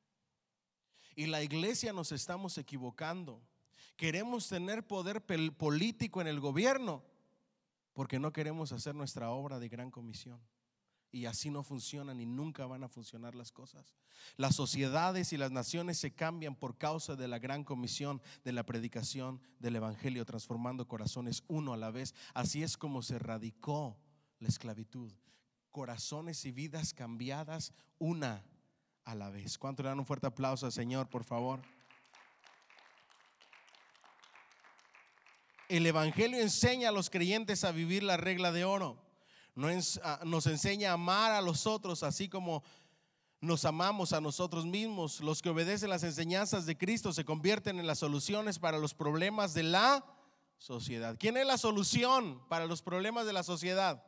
Y la iglesia nos estamos equivocando. Queremos tener poder político en el gobierno porque no queremos hacer nuestra obra de gran comisión. Y así no funcionan y nunca van a funcionar las cosas. Las sociedades y las naciones se cambian por causa de la gran comisión, de la predicación del Evangelio, transformando corazones uno a la vez. Así es como se erradicó la esclavitud. Corazones y vidas cambiadas una a la vez. ¿Cuánto le dan un fuerte aplauso al Señor, por favor? El Evangelio enseña a los creyentes a vivir la regla de oro. Nos enseña a amar a los otros así como nos amamos a nosotros mismos. Los que obedecen las enseñanzas de Cristo se convierten en las soluciones para los problemas de la sociedad. ¿Quién es la solución para los problemas de la sociedad?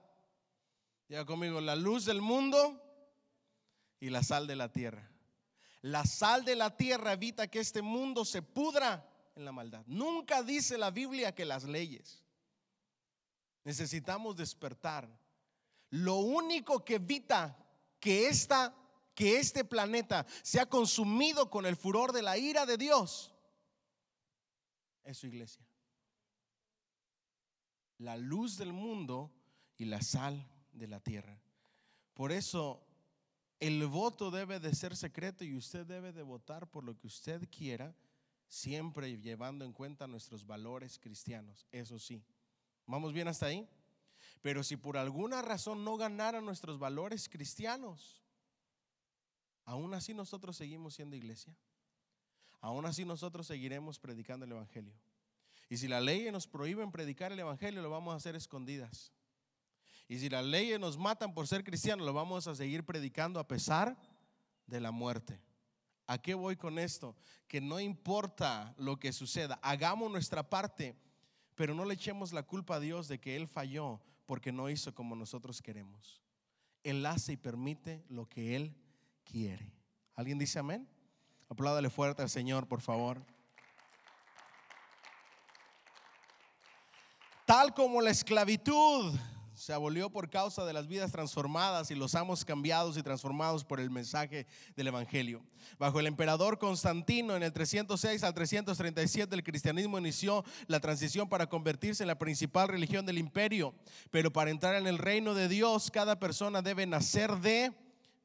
Diga conmigo: la luz del mundo y la sal de la tierra. La sal de la tierra evita que este mundo se pudra en la maldad. Nunca dice la Biblia que las leyes. Necesitamos despertar. Lo único que evita que este planeta sea consumido con el furor de la ira de Dios es su iglesia. La luz del mundo y la sal de la tierra. Por eso el voto debe de ser secreto y usted debe de votar por lo que usted quiera, siempre llevando en cuenta nuestros valores cristianos. Eso sí, ¿vamos bien hasta ahí? Pero si por alguna razón no ganaran nuestros valores cristianos, aún así nosotros seguimos siendo iglesia. Aún así nosotros seguiremos predicando el Evangelio. Y si la ley nos prohíbe predicar el Evangelio, lo vamos a hacer escondidas. Y si las leyes nos matan por ser cristianos, lo vamos a seguir predicando a pesar de la muerte. ¿A qué voy con esto? Que no importa lo que suceda, hagamos nuestra parte, pero no le echemos la culpa a Dios de que Él falló porque no hizo como nosotros queremos. Él hace y permite lo que Él quiere. ¿Alguien dice amén? Apláudale fuerte al Señor, por favor. Tal como la esclavitud se abolió por causa de las vidas transformadas y los amos cambiados y transformados por el mensaje del evangelio. Bajo el emperador Constantino, en el 306 al 337, el cristianismo inició la transición para convertirse en la principal religión del imperio. Pero para entrar en el reino de Dios, cada persona debe nacer de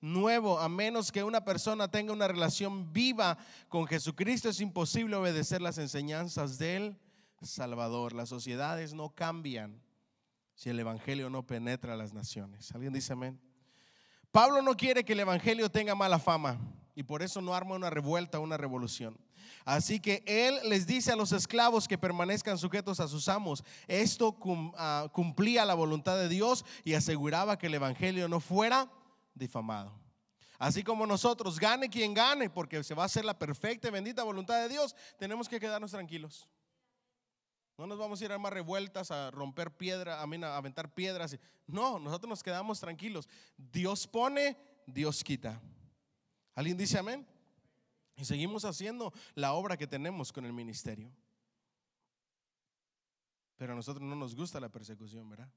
nuevo. A menos que una persona tenga una relación viva con Jesucristo, es imposible obedecer las enseñanzas del Salvador. Las sociedades no cambian si el evangelio no penetra a las naciones. ¿Alguien dice amén? Pablo no quiere que el evangelio tenga mala fama y por eso no arma una revuelta, una revolución. Así que él les dice a los esclavos que permanezcan sujetos a sus amos. Esto cumplía la voluntad de Dios y aseguraba que el evangelio no fuera difamado. Así como nosotros, gane quien gane, porque se va a hacer la perfecta y bendita voluntad de Dios, tenemos que quedarnos tranquilos. No nos vamos a ir a armar revueltas, a romper piedra, a aventar piedras. No, nosotros nos quedamos tranquilos. Dios pone, Dios quita. ¿Alguien dice amén? Y seguimos haciendo la obra que tenemos con el ministerio. Pero a nosotros no nos gusta la persecución, ¿verdad?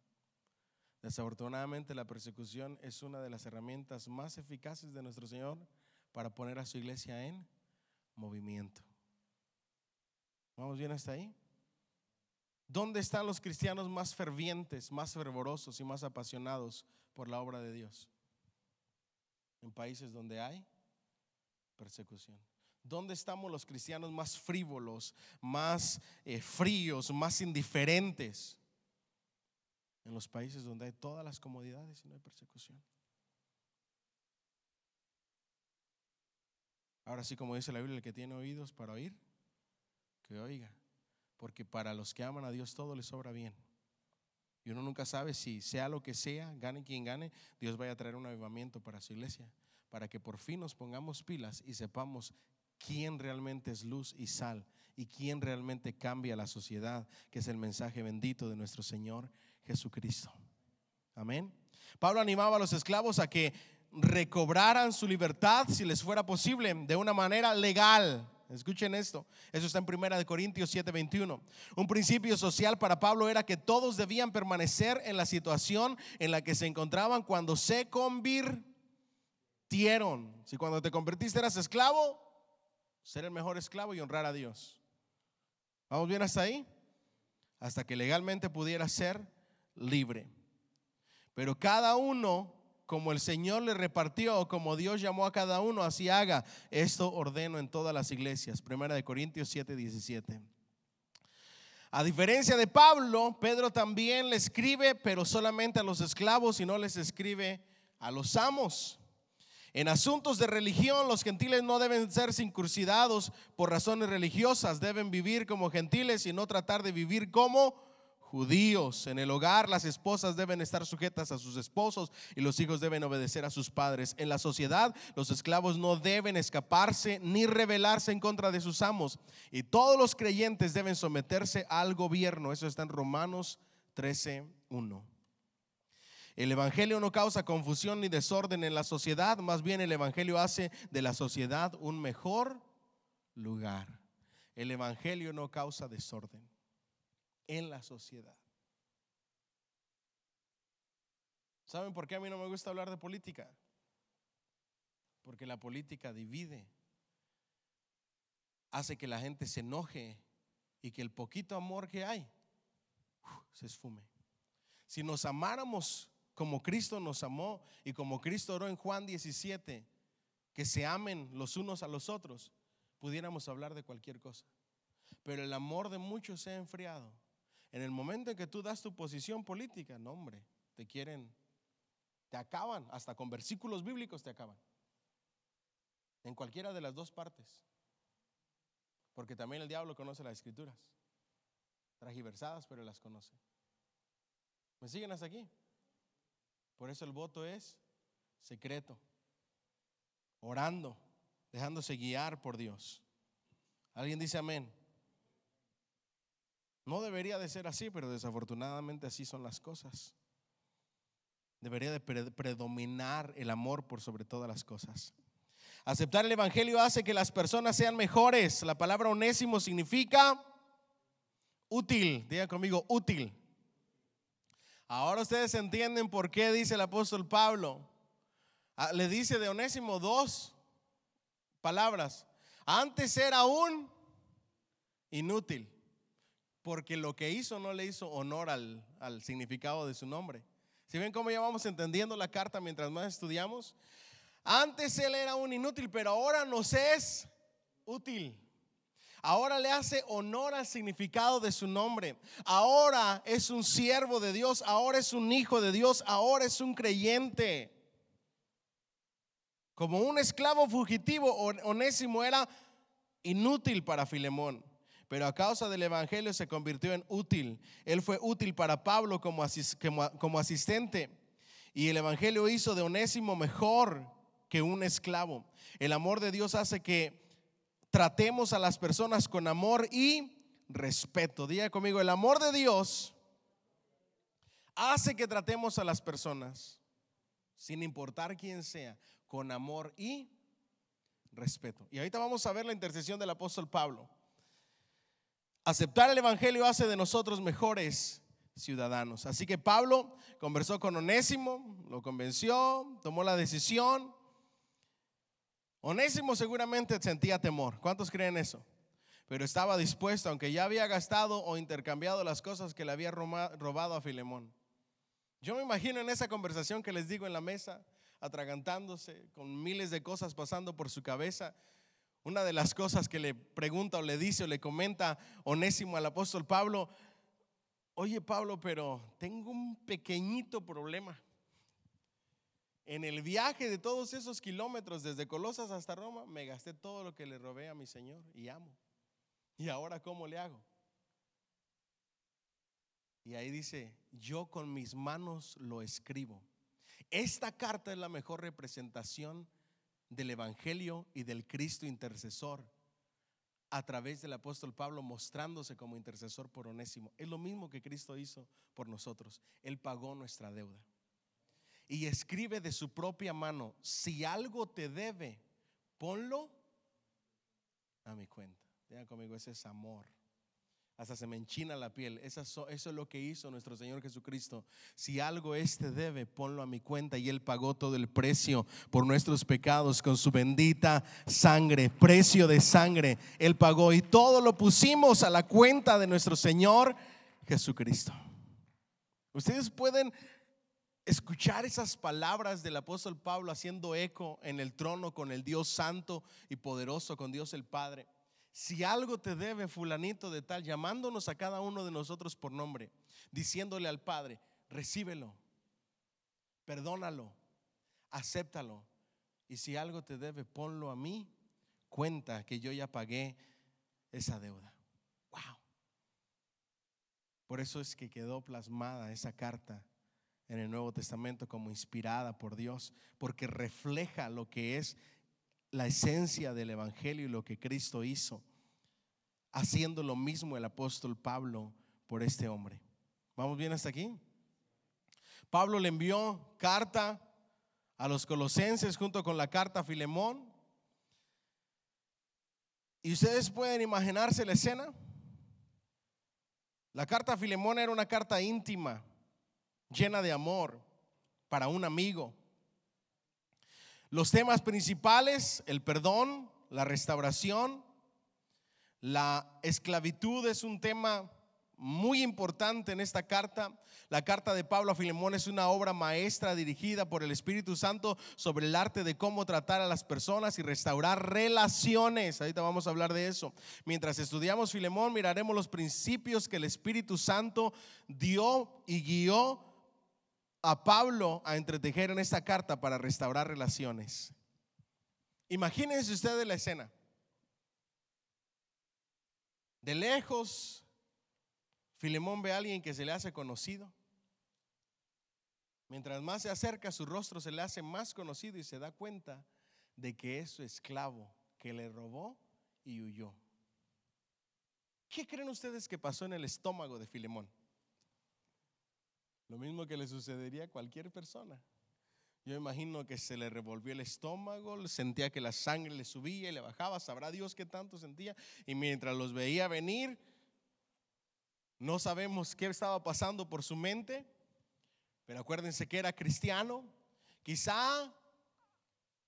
Desafortunadamente la persecución es una de las herramientas más eficaces de nuestro Señor para poner a su iglesia en movimiento. ¿Vamos bien hasta ahí? ¿Dónde están los cristianos más fervientes, más fervorosos y más apasionados por la obra de Dios? En países donde hay persecución. ¿Dónde estamos los cristianos más frívolos, más fríos, más indiferentes? En los países donde hay todas las comodidades y no hay persecución. Ahora sí, como dice la Biblia, el que tiene oídos para oír, que oiga. Porque para los que aman a Dios todo les sobra bien. Y uno nunca sabe si sea lo que sea, gane quien gane, Dios vaya a traer un avivamiento para su iglesia, para que por fin nos pongamos pilas y sepamos quién realmente es luz y sal y quién realmente cambia la sociedad, que es el mensaje bendito de nuestro Señor Jesucristo. Amén. Pablo animaba a los esclavos a que recobraran su libertad, si les fuera posible, de una manera legal. Escuchen esto, eso está en 1 Corintios 7:21. Un principio social para Pablo era que todos debían permanecer en la situación en la que se encontraban cuando se convirtieron. Si cuando te convertiste eras esclavo, ser el mejor esclavo y honrar a Dios. ¿Vamos bien hasta ahí? Hasta que legalmente pudiera ser libre. Pero cada uno, como el Señor le repartió, como Dios llamó a cada uno, así haga. Esto ordeno en todas las iglesias. 1 Corintios 7:17. A diferencia de Pablo, Pedro también le escribe, pero solamente a los esclavos, y no les escribe a los amos. En asuntos de religión, los gentiles no deben ser circuncidados por razones religiosas. Deben vivir como gentiles y no tratar de vivir como judíos. En el hogar, las esposas deben estar sujetas a sus esposos y los hijos deben obedecer a sus padres. En la sociedad, los esclavos no deben escaparse ni rebelarse en contra de sus amos. Y todos los creyentes deben someterse al gobierno. Eso está en Romanos 13:1. El evangelio no causa confusión ni desorden en la sociedad, más bien el evangelio hace de la sociedad un mejor lugar. El evangelio no causa desorden en la sociedad. ¿Saben por qué a mí no me gusta hablar de política? Porque la política divide, hace que la gente se enoje y que el poquito amor que hay se esfume. Si nos amáramos como Cristo nos amó y como Cristo oró en Juan 17, que se amen los unos a los otros, pudiéramos hablar de cualquier cosa. Pero el amor de muchos se ha enfriado. En el momento en que tú das tu posición política, no hombre, te quieren, te acaban, hasta con versículos bíblicos te acaban. En cualquiera de las dos partes. Porque también el diablo conoce las escrituras, transgiversadas, pero las conoce. ¿Me siguen hasta aquí? Por eso el voto es secreto, orando, dejándose guiar por Dios. ¿Alguien dice amén? No debería de ser así, pero desafortunadamente así son las cosas. Debería de predominar el amor por sobre todas las cosas. Aceptar el evangelio hace que las personas sean mejores. La palabra onésimo significa útil. Diga conmigo, útil. Ahora ustedes entienden por qué dice el apóstol Pablo. Le dice de onésimo dos palabras. Antes era un inútil, porque lo que hizo no le hizo honor al significado de su nombre. ¿Sí ven cómo ya vamos entendiendo la carta mientras más estudiamos? Antes él era un inútil, pero ahora nos es útil. Ahora le hace honor al significado de su nombre. Ahora es un siervo de Dios, ahora es un hijo de Dios, ahora es un creyente. Como un esclavo fugitivo, Onésimo era inútil para Filemón, pero a causa del evangelio se convirtió en útil. Él fue útil para Pablo como asistente, y el evangelio hizo de Onésimo mejor que un esclavo. El amor de Dios hace que tratemos a las personas con amor y respeto. Diga conmigo, el amor de Dios hace que tratemos a las personas, sin importar quién sea, con amor y respeto. Y ahorita vamos a ver la intercesión del apóstol Pablo. Aceptar el evangelio hace de nosotros mejores ciudadanos. Así que Pablo conversó con Onésimo, lo convenció, tomó la decisión. Onésimo seguramente sentía temor. ¿Cuántos creen eso? Pero estaba dispuesto, aunque ya había gastado o intercambiado las cosas que le había robado a Filemón. Yo me imagino en esa conversación que les digo en la mesa, atragantándose, con miles de cosas pasando por su cabeza. Una de las cosas que le pregunta o le dice o le comenta Onésimo al apóstol Pablo: oye Pablo, pero tengo un pequeñito problema. En el viaje de todos esos kilómetros desde Colosas hasta Roma me gasté todo lo que le robé a mi Señor y amo. ¿Y ahora cómo le hago? Y ahí dice: yo con mis manos lo escribo. Esta carta es la mejor representación del evangelio y del Cristo intercesor a través del apóstol Pablo, mostrándose como intercesor por Onésimo. Es lo mismo que Cristo hizo por nosotros. Él pagó nuestra deuda y escribe de su propia mano: si algo te debe, ponlo a mi cuenta. Digan conmigo, ese es amor. Hasta se me enchina la piel. Eso es lo que hizo nuestro Señor Jesucristo. Si algo debe, ponlo a mi cuenta. Y Él pagó todo el precio por nuestros pecados con su bendita sangre. Precio de sangre Él pagó, y todo lo pusimos a la cuenta de nuestro Señor Jesucristo. Ustedes pueden escuchar esas palabras del apóstol Pablo haciendo eco en el trono con el Dios santo y poderoso, con Dios el Padre. Si algo te debe fulanito de tal, llamándonos a cada uno de nosotros por nombre, diciéndole al Padre: recíbelo, perdónalo, acéptalo. Y si algo te debe, ponlo a mí cuenta, que yo ya pagué esa deuda. Wow. Por eso es que quedó plasmada esa carta en el Nuevo Testamento como inspirada por Dios, porque refleja lo que es la esencia del evangelio y lo que Cristo hizo, haciendo lo mismo el apóstol Pablo por este hombre. ¿Vamos bien hasta aquí? Pablo le envió carta a los colosenses junto con la carta a Filemón. Y ustedes pueden imaginarse la escena. La carta a Filemón era una carta íntima, llena de amor para un amigo. Los temas principales: el perdón, la restauración, la esclavitud es un tema muy importante en esta carta. La carta de Pablo a Filemón es una obra maestra dirigida por el Espíritu Santo sobre el arte de cómo tratar a las personas y restaurar relaciones. Ahorita vamos a hablar de eso. Mientras estudiamos Filemón, miraremos los principios que el Espíritu Santo dio y guió a Pablo a entretejer en esta carta para restaurar relaciones. Imagínense ustedes la escena. De lejos, Filemón ve a alguien que se le hace conocido. Mientras más se acerca, su rostro se le hace más conocido y se da cuenta de que es su esclavo, que le robó y huyó. ¿Qué creen ustedes que pasó en el estómago de Filemón? Lo mismo que le sucedería a cualquier persona. Yo imagino que se le revolvió el estómago, sentía que la sangre le subía y le bajaba, sabrá Dios qué tanto sentía. Y mientras los veía venir, no sabemos qué estaba pasando por su mente, pero acuérdense que era cristiano. Quizá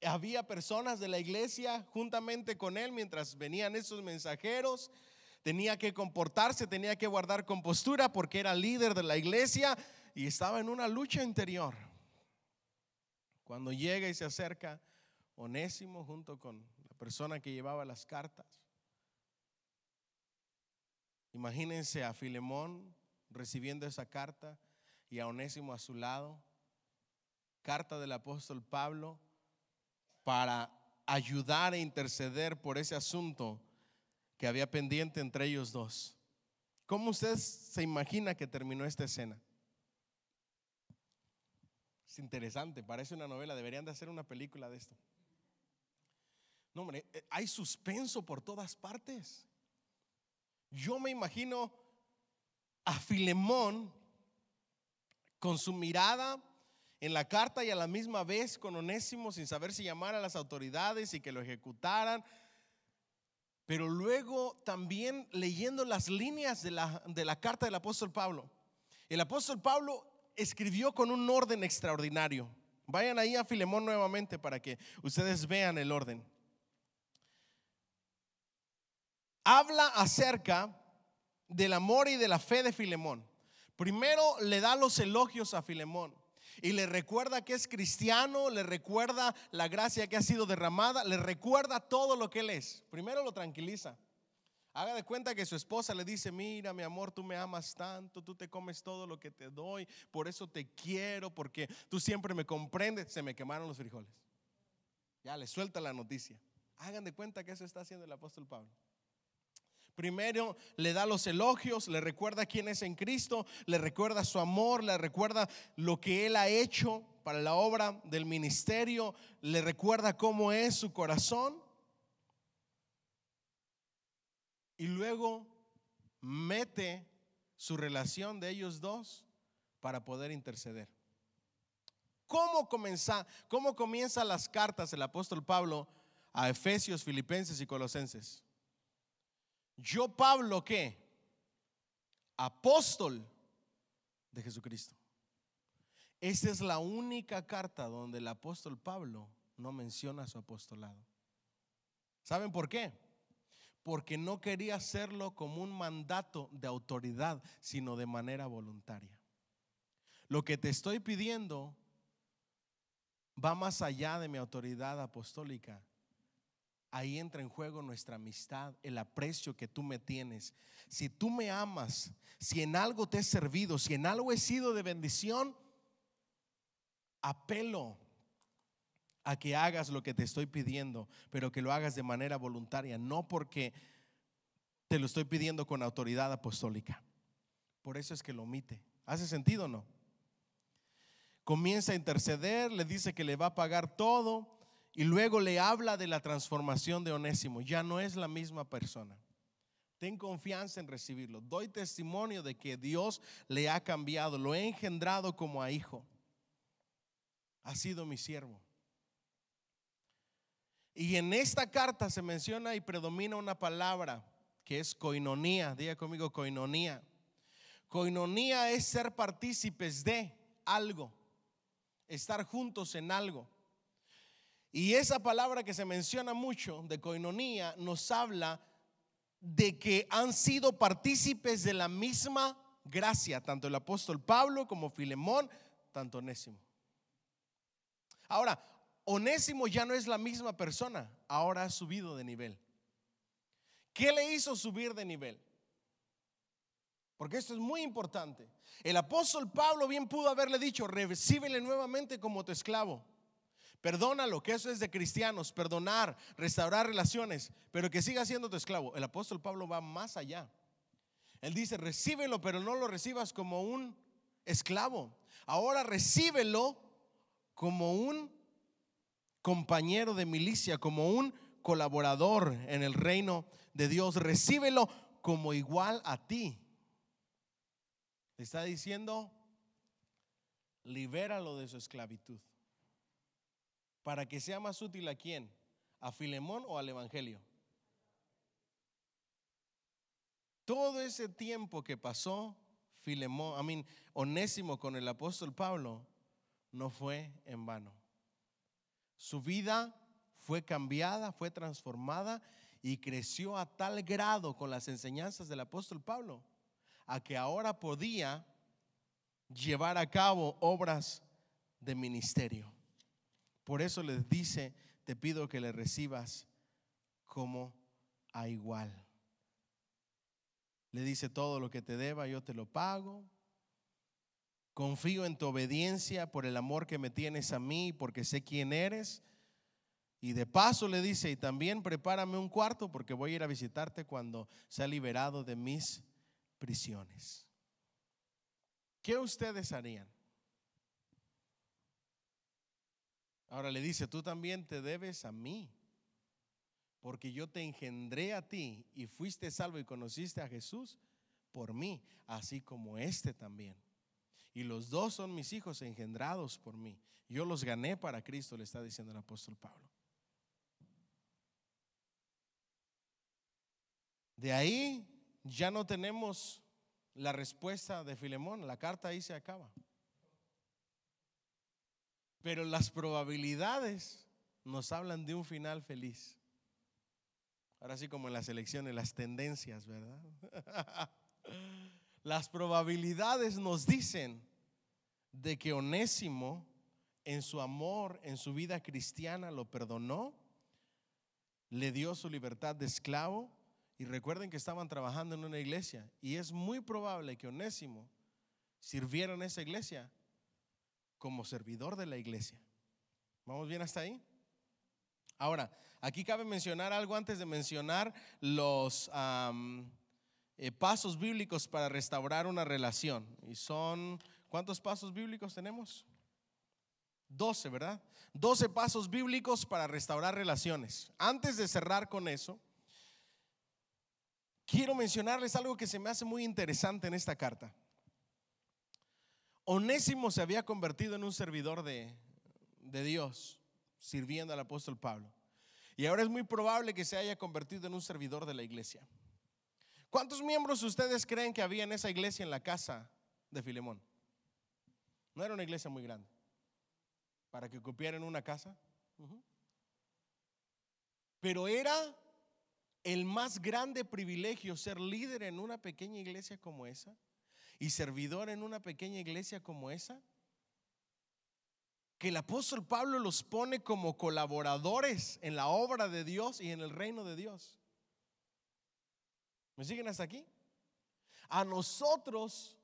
había personas de la iglesia juntamente con él mientras venían esos mensajeros. Tenía que comportarse, tenía que guardar compostura porque era líder de la iglesia y estaba en una lucha interior. Cuando llega y se acerca Onésimo junto con la persona que llevaba las cartas, imagínense a Filemón recibiendo esa carta y a Onésimo a su lado. Carta del apóstol Pablo para ayudar e interceder por ese asunto que había pendiente entre ellos dos. ¿Cómo usted se imagina que terminó esta escena? Es interesante, parece una novela, deberían de hacer una película de esto. No, hombre, hay suspenso por todas partes. Yo me imagino a Filemón con su mirada en la carta y a la misma vez con Onésimo sin saber si llamar a las autoridades y que lo ejecutaran. Pero luego también leyendo las líneas de la carta del apóstol Pablo. El apóstol Pablo escribió con un orden extraordinario. Vayan ahí a Filemón nuevamente para que ustedes vean el orden. Habla acerca del amor y de la fe de Filemón. Primero le da los elogios a Filemón y le recuerda que es cristiano, le recuerda la gracia que ha sido derramada, le recuerda todo lo que él es. Primero lo tranquiliza. Haga de cuenta que su esposa le dice: mira, mi amor, tú me amas tanto, tú te comes todo lo que te doy, por eso te quiero, porque tú siempre me comprendes. Se me quemaron los frijoles. Ya le suelta la noticia. Hagan de cuenta que eso está haciendo el apóstol Pablo. Primero le da los elogios, le recuerda quién es en Cristo, le recuerda su amor, le recuerda lo que él ha hecho para la obra del ministerio, le recuerda cómo es su corazón. Y luego mete su relación de ellos dos para poder interceder. ¿Cómo comienza las cartas del apóstol Pablo a Efesios, Filipenses y Colosenses? Yo, Pablo, ¿qué? Apóstol de Jesucristo. Esta es la única carta donde el apóstol Pablo no menciona su apostolado. ¿Saben por qué? Porque no quería hacerlo como un mandato de autoridad, sino de manera voluntaria. Lo que te estoy pidiendo va más allá de mi autoridad apostólica. Ahí entra en juego nuestra amistad, el aprecio que tú me tienes. Si tú me amas, si en algo te he servido, si en algo he sido de bendición, apelo a que hagas lo que te estoy pidiendo, pero que lo hagas de manera voluntaria, no porque te lo estoy pidiendo con autoridad apostólica. Por eso es que lo omite. ¿Hace sentido o no? Comienza a interceder, le dice que le va a pagar todo y luego le habla de la transformación de Onésimo. Ya no es la misma persona. Ten confianza en recibirlo. Doy testimonio de que Dios le ha cambiado, lo he engendrado como a hijo. Ha sido mi siervo. Y en esta carta se menciona y predomina una palabra que es koinonía. Diga conmigo, koinonía. Koinonía es ser partícipes de algo, estar juntos en algo. Y esa palabra que se menciona mucho de koinonía nos habla de que han sido partícipes de la misma gracia, tanto el apóstol Pablo como Filemón, tanto Onésimo. Ahora, Onésimo ya no es la misma persona, ahora ha subido de nivel. ¿Qué le hizo subir de nivel? Porque esto es muy importante. El apóstol Pablo bien pudo haberle dicho: recíbele nuevamente como tu esclavo, perdónalo, que eso es de cristianos, perdonar, restaurar relaciones, pero que siga siendo tu esclavo. El apóstol Pablo va más allá. Él dice: recíbelo, pero no lo recibas como un esclavo. Ahora recíbelo como un compañero de milicia, como un colaborador en el reino de Dios. Recíbelo como igual a ti. Le está diciendo, libéralo de su esclavitud, para que sea más útil. ¿A quién? ¿A Filemón o al evangelio? Todo ese tiempo que pasó Onésimo con el apóstol Pablo no fue en vano. Su vida fue cambiada, fue transformada y creció a tal grado con las enseñanzas del apóstol Pablo, a que ahora podía llevar a cabo obras de ministerio. Por eso les dice, te pido que le recibas como a igual. Le dice, todo lo que te deba yo te lo pago. Confío en tu obediencia por el amor que me tienes a mí, porque sé quién eres. Y de paso le dice, y también prepárame un cuarto, porque voy a ir a visitarte cuando sea liberado de mis prisiones. ¿Qué ustedes harían? Ahora le dice, tú también te debes a mí, porque yo te engendré a ti y fuiste salvo y conociste a Jesús por mí, así como este también. Y los dos son mis hijos engendrados por mí. Yo los gané para Cristo, le está diciendo el apóstol Pablo. De ahí ya no tenemos la respuesta de Filemón. La carta ahí se acaba. Pero las probabilidades nos hablan de un final feliz. Ahora sí, como en las elecciones, las tendencias, ¿verdad? Las probabilidades nos dicen de que Onésimo, en su amor, en su vida cristiana, lo perdonó, le dio su libertad de esclavo. Y recuerden que estaban trabajando en una iglesia, y es muy probable que Onésimo sirviera en esa iglesia como servidor de la iglesia. ¿Vamos bien hasta ahí? Ahora, aquí cabe mencionar algo antes de mencionar los pasos bíblicos para restaurar una relación. Y son, ¿cuántos pasos bíblicos tenemos? 12, ¿verdad? 12 pasos bíblicos para restaurar relaciones. Antes de cerrar con eso, quiero mencionarles algo que se me hace muy interesante en esta carta. Onésimo se había convertido en un servidor de Dios, sirviendo al apóstol Pablo. Y ahora es muy probable que se haya convertido en un servidor de la iglesia. ¿Cuántos miembros ustedes creen que había en esa iglesia en la casa de Filemón? No era una iglesia muy grande para que cupieran una casa. Pero era el más grande privilegio ser líder en una pequeña iglesia como esa y servidor en una pequeña iglesia como esa, que el apóstol Pablo los pone como colaboradores en la obra de Dios y en el reino de Dios. ¿Me siguen hasta aquí? A nosotros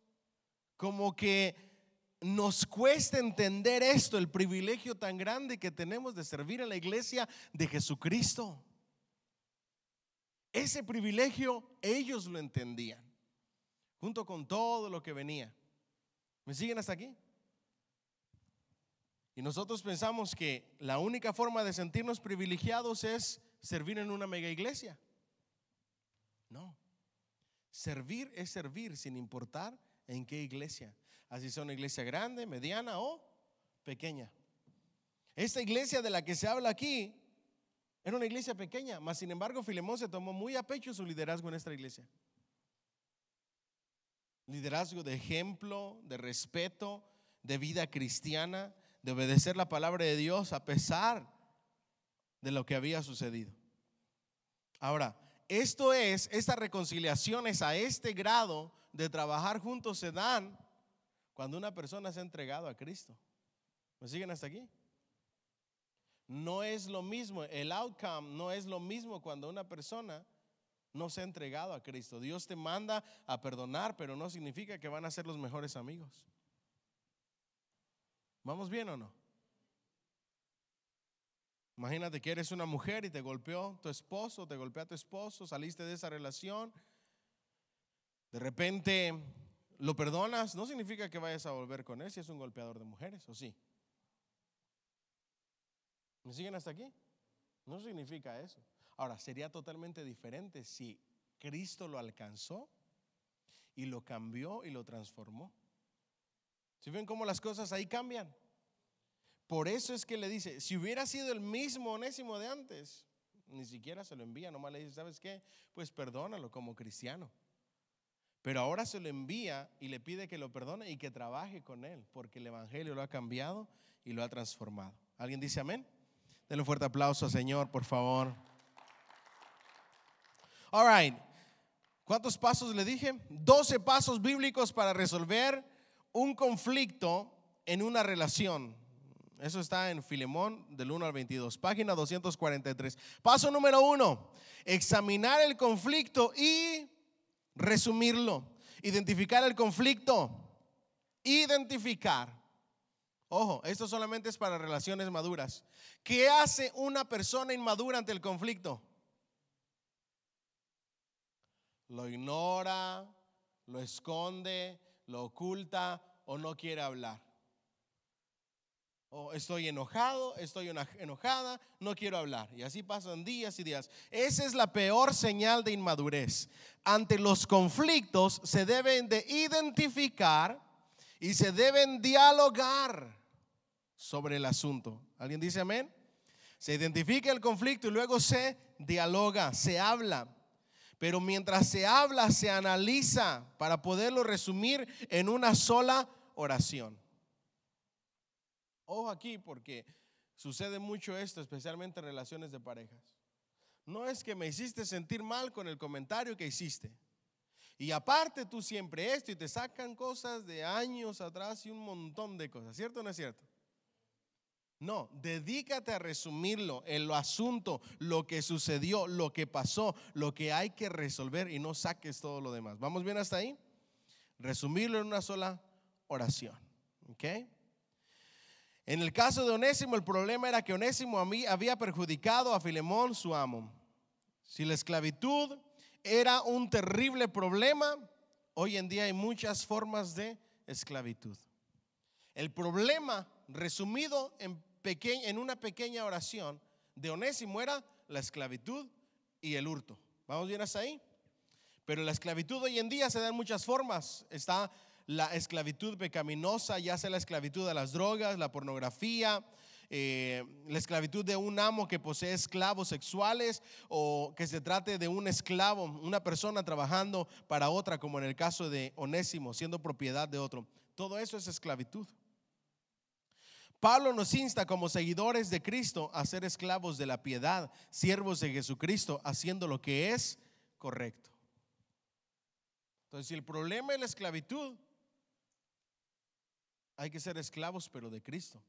como que nos cuesta entender esto, el privilegio tan grande que tenemos de servir en la iglesia de Jesucristo. Ese privilegio ellos lo entendían, junto con todo lo que venía. ¿Me siguen hasta aquí? Y nosotros pensamos que la única forma de sentirnos privilegiados es servir en una mega iglesia. No. Servir es servir sin importar en qué iglesia. Así sea una iglesia grande, mediana o pequeña. Esta iglesia de la que se habla aquí era una iglesia pequeña, mas sin embargo Filemón se tomó muy a pecho su liderazgo en esta iglesia. Liderazgo de ejemplo, de respeto, de vida cristiana, de obedecer la palabra de Dios a pesar de lo que había sucedido. Ahora, estas reconciliaciones a este grado de trabajar juntos se dan cuando una persona se ha entregado a Cristo. ¿Me siguen hasta aquí? No es lo mismo, el outcome no es lo mismo cuando una persona no se ha entregado a Cristo. Dios te manda a perdonar, pero no significa que van a ser los mejores amigos. ¿Vamos bien o no? Imagínate que eres una mujer y te golpeó tu esposo, te golpea tu esposo, saliste de esa relación. De repente lo perdonas, no significa que vayas a volver con él si es un golpeador de mujeres, ¿o sí? ¿Me siguen hasta aquí? No significa eso. Ahora, sería totalmente diferente si Cristo lo alcanzó y lo cambió y lo transformó. ¿Sí ven cómo las cosas ahí cambian? Por eso es que le dice, si hubiera sido el mismo Onésimo de antes, ni siquiera se lo envía, nomás le dice, ¿sabes qué? Pues perdónalo como cristiano. Pero ahora se lo envía y le pide que lo perdone y que trabaje con él, porque el evangelio lo ha cambiado y lo ha transformado. ¿Alguien dice amén? Denle un fuerte aplauso, Señor, por favor. All right. ¿Cuántos pasos le dije? 12 pasos bíblicos para resolver un conflicto en una relación. Eso está en Filemón del 1 al 22, página 243. Paso número 1, examinar el conflicto y resumirlo. Identificar el conflicto. Identificar. Ojo, esto solamente es para relaciones maduras. ¿Qué hace una persona inmadura ante el conflicto? Lo ignora, lo esconde, lo oculta o no quiere hablar. O estoy enojado, estoy enojada, no quiero hablar. Y así pasan días y días. Esa es la peor señal de inmadurez. Ante los conflictos se deben de identificar y se deben dialogar sobre el asunto. ¿Alguien dice amén? Se identifica el conflicto y luego se dialoga, se habla. Pero mientras se habla, se analiza para poderlo resumir en una sola oración. Ojo aquí, porque sucede mucho esto, especialmente en relaciones de parejas. No es que me hiciste sentir mal con el comentario que hiciste. Y aparte tú siempre esto, y te sacan cosas de años atrás y un montón de cosas. ¿Cierto o no es cierto? No, dedícate a resumirlo, el asunto, lo que sucedió, lo que pasó, lo que hay que resolver, y no saques todo lo demás. ¿Vamos bien hasta ahí? Resumirlo en una sola oración. ¿Ok? En el caso de Onésimo, el problema era que Onésimo había perjudicado a Filemón, su amo. Si la esclavitud era un terrible problema, hoy en día hay muchas formas de esclavitud. El problema, resumido en una pequeña oración, de Onésimo era la esclavitud y el hurto. ¿Vamos bien hasta ahí? Pero la esclavitud hoy en día se da en muchas formas. Está la esclavitud pecaminosa, ya sea la esclavitud de las drogas, la pornografía, la esclavitud de un amo que posee esclavos sexuales, o que se trate de un esclavo, una persona trabajando para otra, como en el caso de Onésimo, siendo propiedad de otro. Todo eso es esclavitud. Pablo nos insta como seguidores de Cristo a ser esclavos de la piedad, siervos de Jesucristo, haciendo lo que es correcto. Entonces, si el problema es la esclavitud, hay que ser esclavos, pero de Cristo,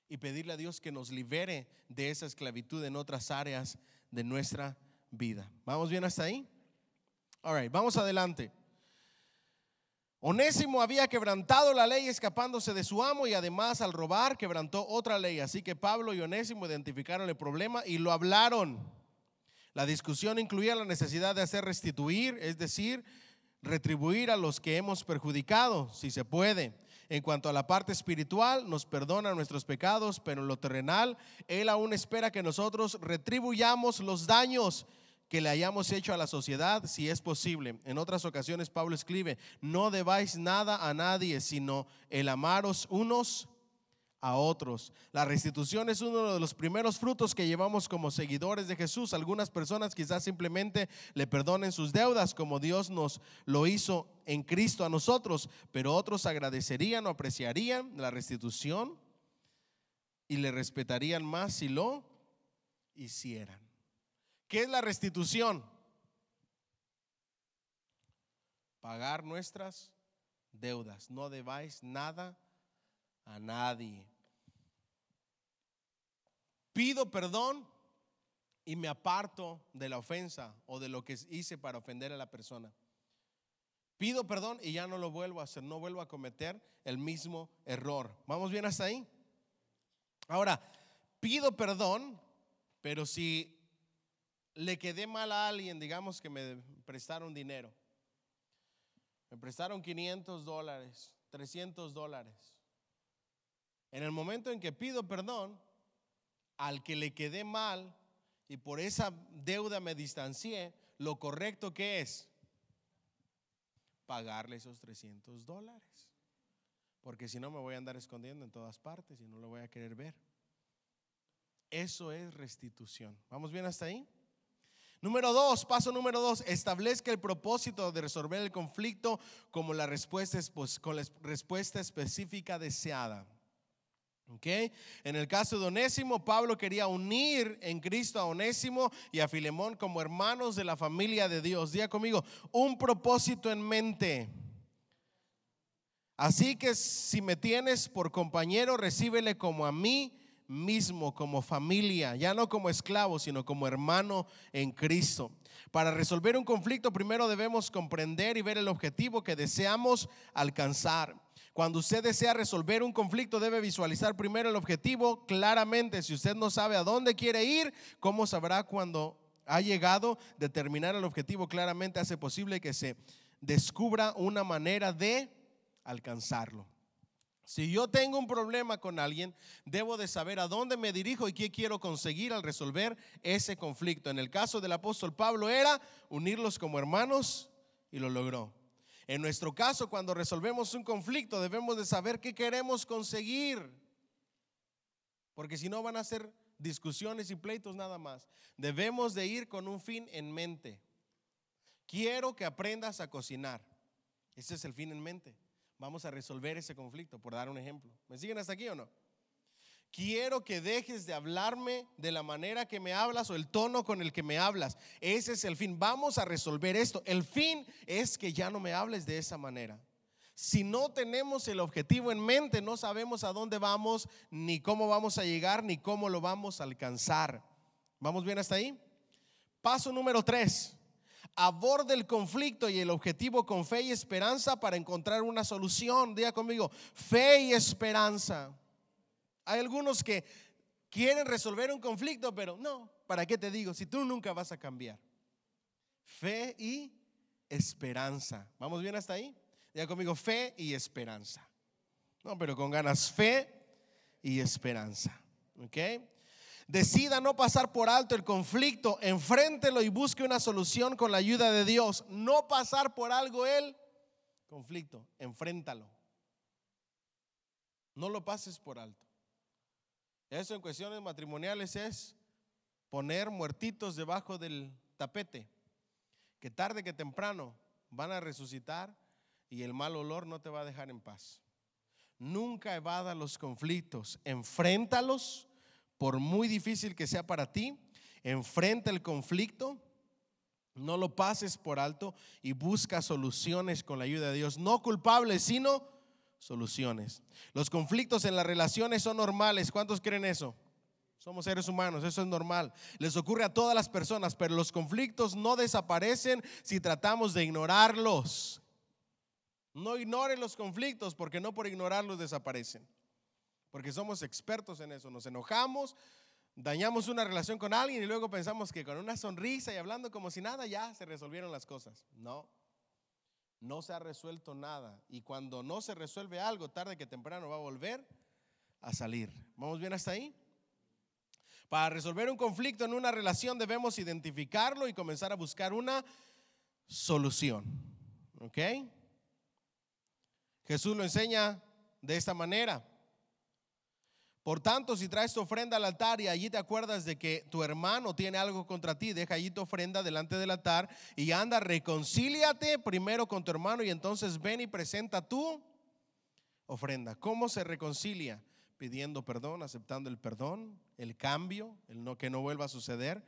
y pedirle a Dios que nos libere de esa esclavitud en otras áreas de nuestra vida. ¿Vamos bien hasta ahí? All right, vamos adelante. Onésimo había quebrantado la ley escapándose de su amo, y además al robar quebrantó otra ley. Así que Pablo y Onésimo identificaron el problema y lo hablaron. La discusión incluía la necesidad de hacer restituir, es decir, retribuir a los que hemos perjudicado, si se puede. En cuanto a la parte espiritual, nos perdona nuestros pecados, pero en lo terrenal, Él aún espera que nosotros retribuyamos los daños que le hayamos hecho a la sociedad, si es posible. En otras ocasiones Pablo escribe: no debáis nada a nadie, sino el amaros unos a otros. La restitución es uno de los primeros frutos que llevamos como seguidores de Jesús. Algunas personas quizás simplemente le perdonen sus deudas, como Dios nos lo hizo en Cristo a nosotros, pero otros agradecerían o apreciarían la restitución y le respetarían más si lo hicieran. ¿Qué es la restitución? Pagar nuestras deudas. No debáis nada a nadie. Pido perdón y me aparto de la ofensa o de lo que hice para ofender a la persona. Pido perdón y ya no lo vuelvo a hacer, no vuelvo a cometer el mismo error. ¿Vamos bien hasta ahí? Ahora, pido perdón, pero si le quedé mal a alguien, digamos que me prestaron dinero, Me prestaron $500, $300. En el momento en que pido perdón, al que le quedé mal y por esa deuda me distancié, lo correcto que es pagarle esos $300. Porque si no me voy a andar escondiendo en todas partes y no lo voy a querer ver. Eso es restitución. ¿Vamos bien hasta ahí? Paso número 2, establezca el propósito de resolver el conflicto como la respuesta, con la respuesta específica deseada. Okay. En el caso de Onésimo, Pablo quería unir en Cristo a Onésimo y a Filemón como hermanos de la familia de Dios. Diga conmigo, un propósito en mente. Así que si me tienes por compañero, recíbele como a mí mismo, como familia, ya no como esclavo, sino como hermano en Cristo. Para resolver un conflicto, primero debemos comprender y ver el objetivo que deseamos alcanzar. Cuando usted desea resolver un conflicto, debe visualizar primero el objetivo claramente. Si usted no sabe a dónde quiere ir, ¿cómo sabrá cuando ha llegado? Determinar el objetivo claramente hace posible que se descubra una manera de alcanzarlo. Si yo tengo un problema con alguien, debo de saber a dónde me dirijo y qué quiero conseguir al resolver ese conflicto. En el caso del apóstol Pablo era unirlos como hermanos y lo logró. En nuestro caso, cuando resolvemos un conflicto, debemos de saber qué queremos conseguir, porque si no van a ser discusiones y pleitos nada más. Debemos de ir con un fin en mente. Quiero que aprendas a cocinar. Ese es el fin en mente. Vamos a resolver ese conflicto, por dar un ejemplo. ¿Me siguen hasta aquí o no? Quiero que dejes de hablarme de la manera que me hablas o el tono con el que me hablas. Ese es el fin. Vamos a resolver esto. El fin es que ya no me hables de esa manera. Si no tenemos el objetivo en mente, no sabemos a dónde vamos, ni cómo vamos a llegar, ni cómo lo vamos a alcanzar. ¿Vamos bien hasta ahí? Paso número 3. Aborda el conflicto y el objetivo con fe y esperanza para encontrar una solución. Diga conmigo, fe y esperanza. Hay algunos que quieren resolver un conflicto, pero no, ¿para qué te digo? Si tú nunca vas a cambiar. Fe y esperanza. ¿Vamos bien hasta ahí? Diga conmigo, fe y esperanza. No, pero con ganas, fe y esperanza. ¿Ok? Decida no pasar por alto el conflicto, enfréntelo y busque una solución con la ayuda de Dios. No pasar por algo el conflicto, enfréntalo. No lo pases por alto. Eso en cuestiones matrimoniales es poner muertitos debajo del tapete, que tarde que temprano van a resucitar y el mal olor no te va a dejar en paz. Nunca evada los conflictos, enfréntalos. Por muy difícil que sea para ti, enfrenta el conflicto, no lo pases por alto y busca soluciones con la ayuda de Dios. No culpables, sino soluciones. Los conflictos en las relaciones son normales. ¿Cuántos creen eso? Somos seres humanos, eso es normal. Les ocurre a todas las personas, pero los conflictos no desaparecen si tratamos de ignorarlos. No ignoren los conflictos, porque no por ignorarlos desaparecen. Porque somos expertos en eso. Nos enojamos, dañamos una relación con alguien y luego pensamos que con una sonrisa y hablando como si nada ya se resolvieron las cosas. No, no se ha resuelto nada. Y cuando no se resuelve algo, tarde que temprano va a volver a salir. ¿Vamos bien hasta ahí? Para resolver un conflicto en una relación debemos identificarlo y comenzar a buscar una solución. ¿Ok? Jesús lo enseña de esta manera. Por tanto, si traes tu ofrenda al altar y allí te acuerdas de que tu hermano tiene algo contra ti, deja allí tu ofrenda delante del altar y anda, reconcíliate primero con tu hermano y entonces ven y presenta tu ofrenda. ¿Cómo se reconcilia? Pidiendo perdón, aceptando el perdón, el cambio, que no vuelva a suceder,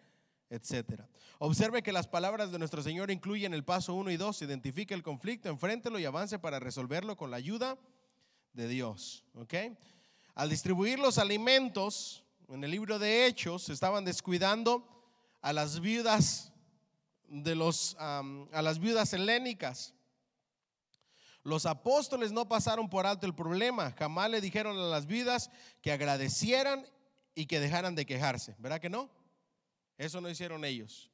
etcétera. Observe que las palabras de nuestro Señor incluyen el paso 1 y 2. Identifique el conflicto, enfréntelo y avance para resolverlo con la ayuda de Dios. ¿Ok? Al distribuir los alimentos, en el libro de Hechos, estaban descuidando a las viudas a las viudas helénicas. Los apóstoles no pasaron por alto el problema. Jamás le dijeron a las viudas que agradecieran y que dejaran de quejarse. ¿Verdad que no? Eso no hicieron ellos.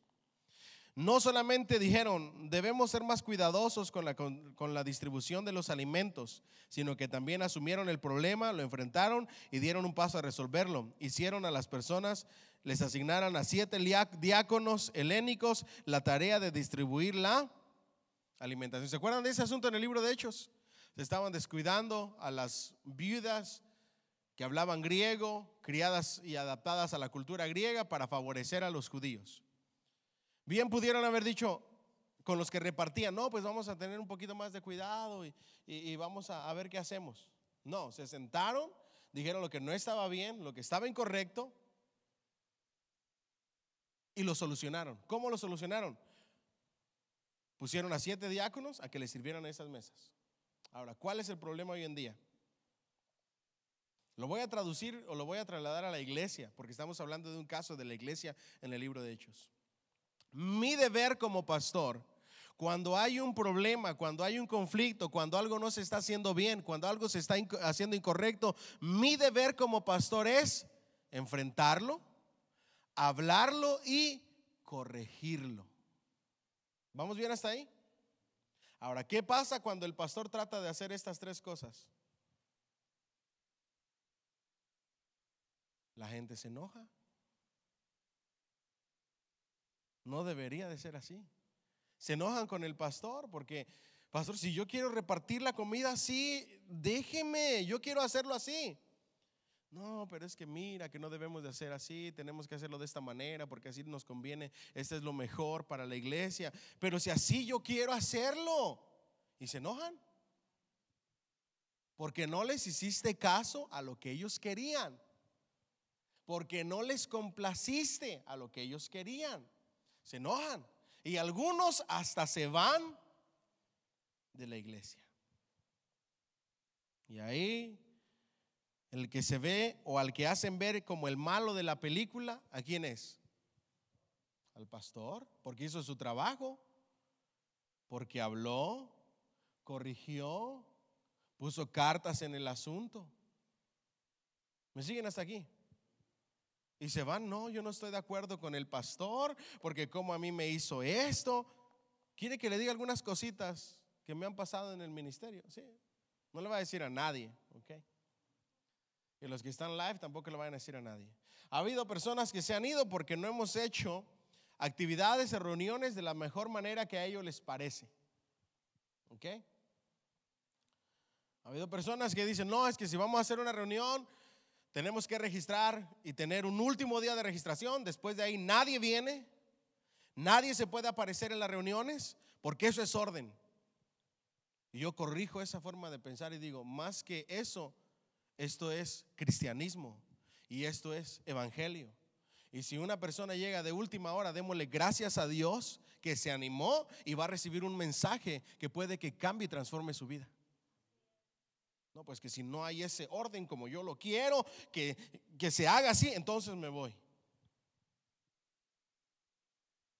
No solamente dijeron, debemos ser más cuidadosos con la distribución de los alimentos, sino que también asumieron el problema, lo enfrentaron y dieron un paso a resolverlo. Hicieron a las personas, les asignaran a 7 diáconos helénicos la tarea de distribuir la alimentación. ¿Se acuerdan de ese asunto en el libro de Hechos? Se estaban descuidando a las viudas que hablaban griego, criadas y adaptadas a la cultura griega para favorecer a los judíos. Bien pudieron haber dicho con los que repartían, no, pues vamos a tener un poquito más de cuidado y vamos a ver qué hacemos. No, se sentaron, dijeron lo que no estaba bien, lo que estaba incorrecto y lo solucionaron. ¿Cómo lo solucionaron? Pusieron a 7 diáconos a que les sirvieran esas mesas. Ahora, ¿cuál es el problema hoy en día? Lo voy a traducir o lo voy a trasladar a la iglesia, porque estamos hablando de un caso de la iglesia en el libro de Hechos. Mi deber como pastor, cuando hay un problema, cuando hay un conflicto, cuando algo no se está haciendo bien, cuando algo se está haciendo incorrecto, mi deber como pastor es enfrentarlo, hablarlo y corregirlo. ¿Vamos bien hasta ahí? Ahora, ¿qué pasa cuando el pastor trata de hacer estas 3 cosas? La gente se enoja. No debería de ser así. Se enojan con el pastor porque, pastor, si yo quiero repartir la comida así, déjeme, yo quiero hacerlo así. No, pero es que mira que no debemos de hacer así, tenemos que hacerlo de esta manera porque así nos conviene, esto es lo mejor para la iglesia. Pero si así yo quiero hacerlo, y se enojan porque no les hiciste caso a lo que ellos querían, porque no les complaciste a lo que ellos querían. Se enojan y algunos hasta se van de la iglesia. Y ahí el que se ve o al que hacen ver como el malo de la película, ¿a quién es? Al pastor, porque hizo su trabajo, porque habló, corrigió, puso cartas en el asunto. ¿Me siguen hasta aquí? Y se van, no, yo no estoy de acuerdo con el pastor, porque como a mí me hizo esto. ¿Quiere que le diga algunas cositas que me han pasado en el ministerio? Sí, no le va a decir a nadie, ¿ok? Y los que están live tampoco le van a decir a nadie. Ha habido personas que se han ido porque no hemos hecho actividades o reuniones de la mejor manera que a ellos les parece, ¿ok? Ha habido personas que dicen, no, es que si vamos a hacer una reunión tenemos que registrar y tener un último día de registración. Después de ahí nadie viene, nadie se puede aparecer en las reuniones porque eso es orden. Y yo corrijo esa forma de pensar y digo, más que eso, esto es cristianismo y esto es evangelio. Y si una persona llega de última hora, démosle gracias a Dios que se animó y va a recibir un mensaje que puede que cambie y transforme su vida. No, pues que si no hay ese orden como yo lo quiero, que se haga así, entonces me voy.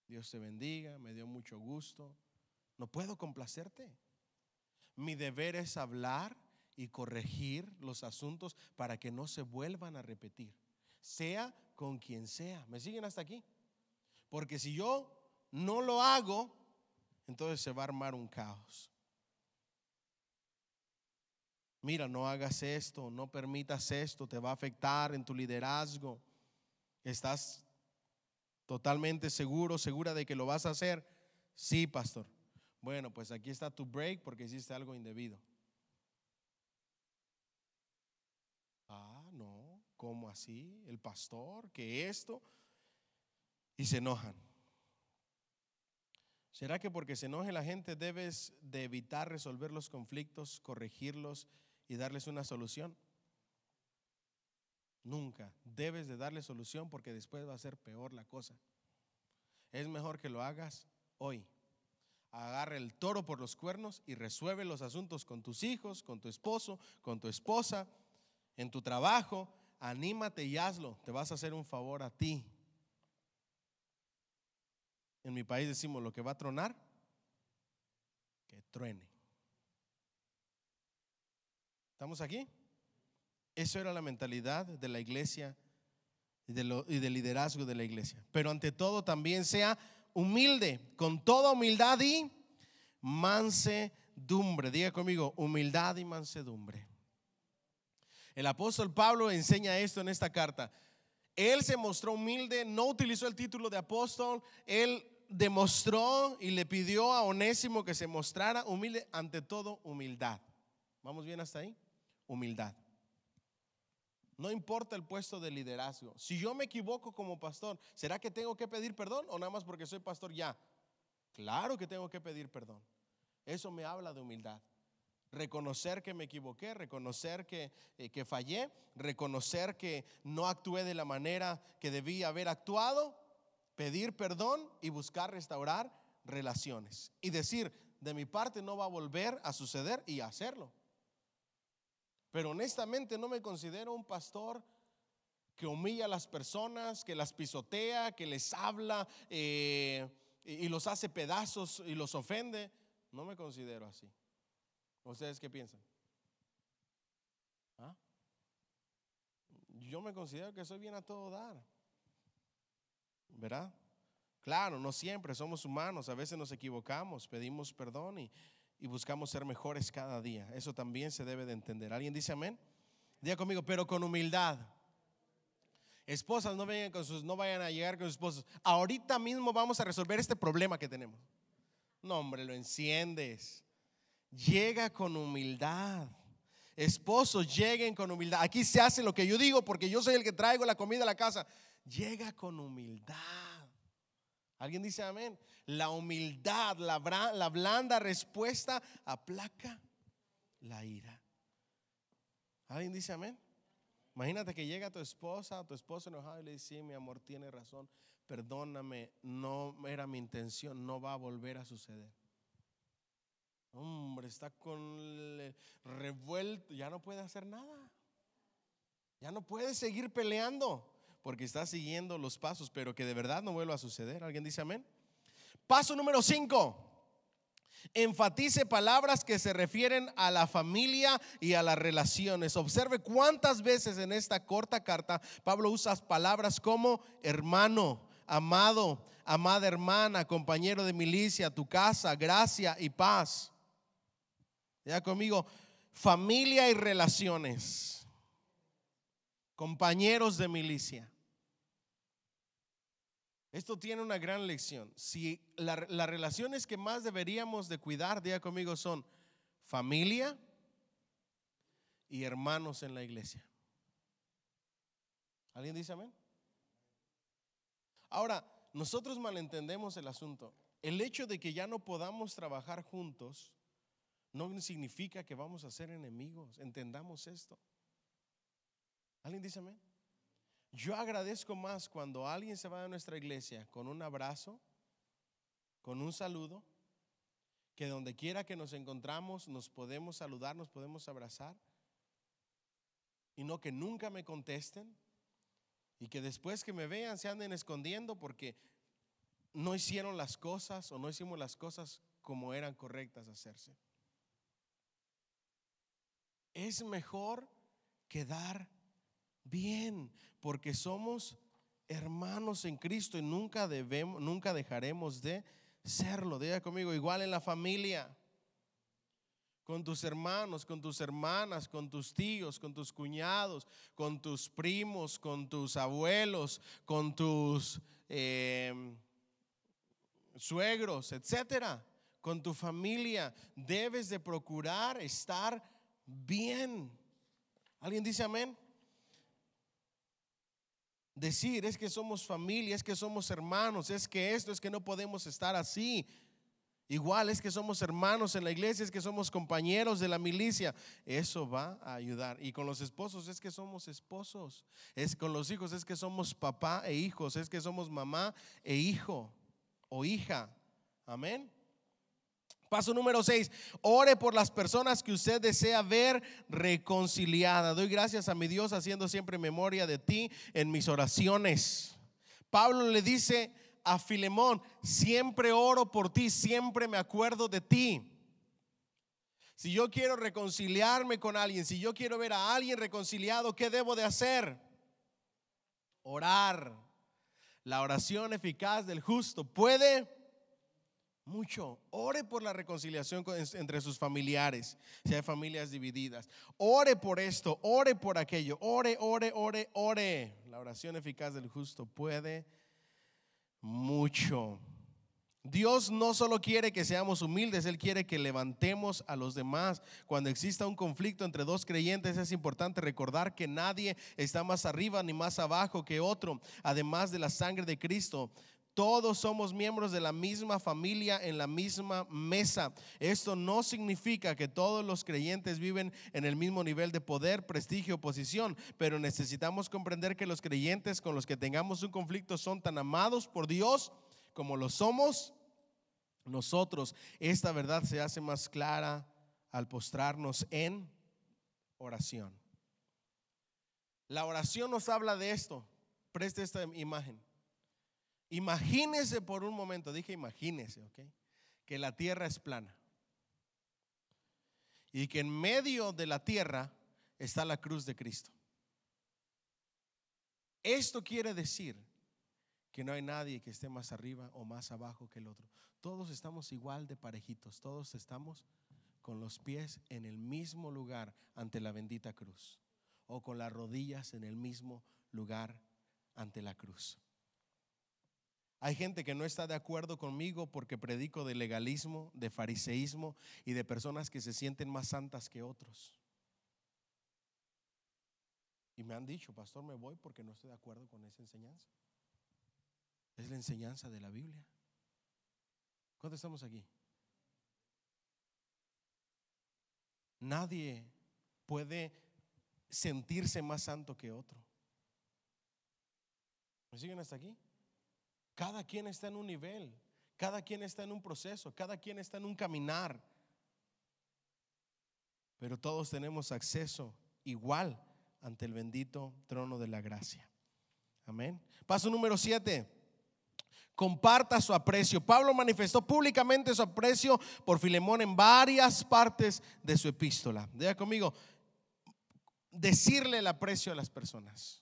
Dios te bendiga, me dio mucho gusto. No puedo complacerte. Mi deber es hablar y corregir los asuntos para que no se vuelvan a repetir, sea con quien sea. ¿Me siguen hasta aquí? Porque si yo no lo hago, entonces se va a armar un caos. Mira, no hagas esto, no permitas esto, te va a afectar en tu liderazgo. ¿Estás totalmente seguro, segura de que lo vas a hacer? Sí, pastor. Bueno, pues aquí está tu break porque hiciste algo indebido. Ah, no, ¿cómo así? El pastor, ¿qué esto? Y se enojan. ¿Será que porque se enoje la gente debes de evitar resolver los conflictos, corregirlos y darles una solución? Nunca debes de darle solución porque después va a ser peor la cosa. Es mejor que lo hagas hoy. Agarra el toro por los cuernos y resuelve los asuntos con tus hijos, con tu esposo, con tu esposa, en tu trabajo. Anímate y hazlo. Te vas a hacer un favor a ti. En mi país decimos, lo que va a tronar, que truene. ¿Estamos aquí? Eso era la mentalidad de la iglesia y del liderazgo de la iglesia. Pero ante todo también sea humilde, con toda humildad y mansedumbre. Diga conmigo, humildad y mansedumbre. El apóstol Pablo enseña esto en esta carta. Él se mostró humilde, no utilizó el título de apóstol. Él demostró y le pidió a Onésimo que se mostrara humilde, ante todo humildad. ¿Vamos bien hasta ahí? Humildad. No importa el puesto de liderazgo. Si yo me equivoco como pastor, ¿será que tengo que pedir perdón o nada más porque soy pastor ya? Claro que tengo que pedir perdón. Eso me habla de humildad. Reconocer que me equivoqué, reconocer que fallé, reconocer que no actué de la manera que debía haber actuado, pedir perdón y buscar restaurar relaciones. Y decir, de mi parte no va a volver a suceder, y hacerlo. Pero honestamente no me considero un pastor que humilla a las personas, que las pisotea, que les habla y los hace pedazos y los ofende. No me considero así. ¿Ustedes qué piensan? ¿Ah? Yo me considero que soy bien a todo dar, ¿verdad? Claro, no siempre, somos humanos, a veces nos equivocamos, pedimos perdón y buscamos ser mejores cada día. Eso también se debe de entender. ¿Alguien dice amén? Diga conmigo, pero con humildad. Esposas, no vayan a llegar con sus esposos. Ahorita mismo vamos a resolver este problema que tenemos. No, hombre, lo enciendes. Llega con humildad. Esposos, lleguen con humildad. Aquí se hace lo que yo digo porque yo soy el que traigo la comida a la casa. Llega con humildad. ¿Alguien dice amén? La humildad, la blanda respuesta aplaca la ira. ¿Alguien dice amén? Imagínate que llega tu esposa o tu esposo enojado y le dice, sí, mi amor, tiene razón, perdóname, no era mi intención, no va a volver a suceder. Hombre, está con el revuelto, ya no puede hacer nada. Ya no puede seguir peleando porque está siguiendo los pasos, pero que de verdad no vuelva a suceder. ¿Alguien dice amén? Paso número 5. Enfatice palabras que se refieren a la familia y a las relaciones. Observe cuántas veces en esta corta carta Pablo usa palabras como hermano, amado, amada hermana, compañero de milicia, tu casa, gracia y paz. Ya conmigo, familia y relaciones, compañeros de milicia. Esto tiene una gran lección. Si las relaciones que más deberíamos de cuidar, diga conmigo, son familia y hermanos en la iglesia. ¿Alguien dice amén? Ahora, nosotros malentendemos el asunto. El hecho de que ya no podamos trabajar juntos no significa que vamos a ser enemigos. Entendamos esto. ¿Alguien dice amén? Yo agradezco más cuando alguien se va de nuestra iglesia con un abrazo, con un saludo, que donde quiera que nos encontramos nos podemos saludar, nos podemos abrazar, y no que nunca me contesten y que después que me vean se anden escondiendo porque no hicieron las cosas o no hicimos las cosas como eran correctas hacerse. Es mejor quedar bien, porque somos hermanos en Cristo y nunca dejaremos de serlo. Diga conmigo, igual en la familia, con tus hermanos, con tus hermanas, con tus tíos, con tus cuñados, con tus primos, con tus abuelos, con tus suegros, etcétera, con tu familia, debes de procurar estar bien. ¿Alguien dice amén? Decir, es que somos familia, es que somos hermanos, es que esto, es que no podemos estar así. Igual es que somos hermanos en la iglesia, es que somos compañeros de la milicia. Eso va a ayudar. Y con los esposos es que somos esposos. Es con los hijos es que somos papá e hijos. Es que somos mamá e hijo o hija. Amén. Paso número 6, ore por las personas que usted desea ver reconciliadas. Doy gracias a mi Dios haciendo siempre memoria de ti en mis oraciones. Pablo le dice a Filemón, siempre oro por ti, siempre me acuerdo de ti. Si yo quiero reconciliarme con alguien, si yo quiero ver a alguien reconciliado, ¿qué debo de hacer? Orar. La oración eficaz del justo puede mucho. Ore por la reconciliación entre sus familiares, si hay familias divididas. Ore por esto, ore por aquello. Ore, ore, ore, ore. La oración eficaz del justo puede mucho. Dios no solo quiere que seamos humildes, Él quiere que levantemos a los demás. Cuando exista un conflicto entre dos creyentes, es importante recordar que nadie está más arriba ni más abajo que otro. Además de la sangre de Cristo, todos somos miembros de la misma familia, en la misma mesa. Esto no significa que todos los creyentes viven en el mismo nivel de poder, prestigio, posición, pero necesitamos comprender que los creyentes con los que tengamos un conflicto son tan amados por Dios como lo somos nosotros. Esta verdad se hace más clara al postrarnos en oración. La oración nos habla de esto. Preste esta imagen. Imagínese por un momento, dije imagínese, ¿ok? Que la tierra es plana y que en medio de la tierra está la cruz de Cristo. Esto quiere decir que no hay nadie que esté más arriba o más abajo que el otro. Todos estamos igual de parejitos, todos estamos con los pies en el mismo lugar ante la bendita cruz, o con las rodillas en el mismo lugar ante la cruz. Hay gente que no está de acuerdo conmigo porque predico de legalismo, de fariseísmo y de personas que se sienten más santas que otros. Y me han dicho, pastor, me voy porque no estoy de acuerdo con esa enseñanza. Es la enseñanza de la Biblia. ¿Cuántos estamos aquí? Nadie puede sentirse más santo que otro. ¿Me siguen hasta aquí? Cada quien está en un nivel, cada quien está en un proceso, cada quien está en un caminar, pero todos tenemos acceso igual ante el bendito trono de la gracia. Amén. Paso número 7. Comparta su aprecio. Pablo manifestó públicamente su aprecio por Filemón en varias partes de su epístola. Diga conmigo, decirle el aprecio a las personas.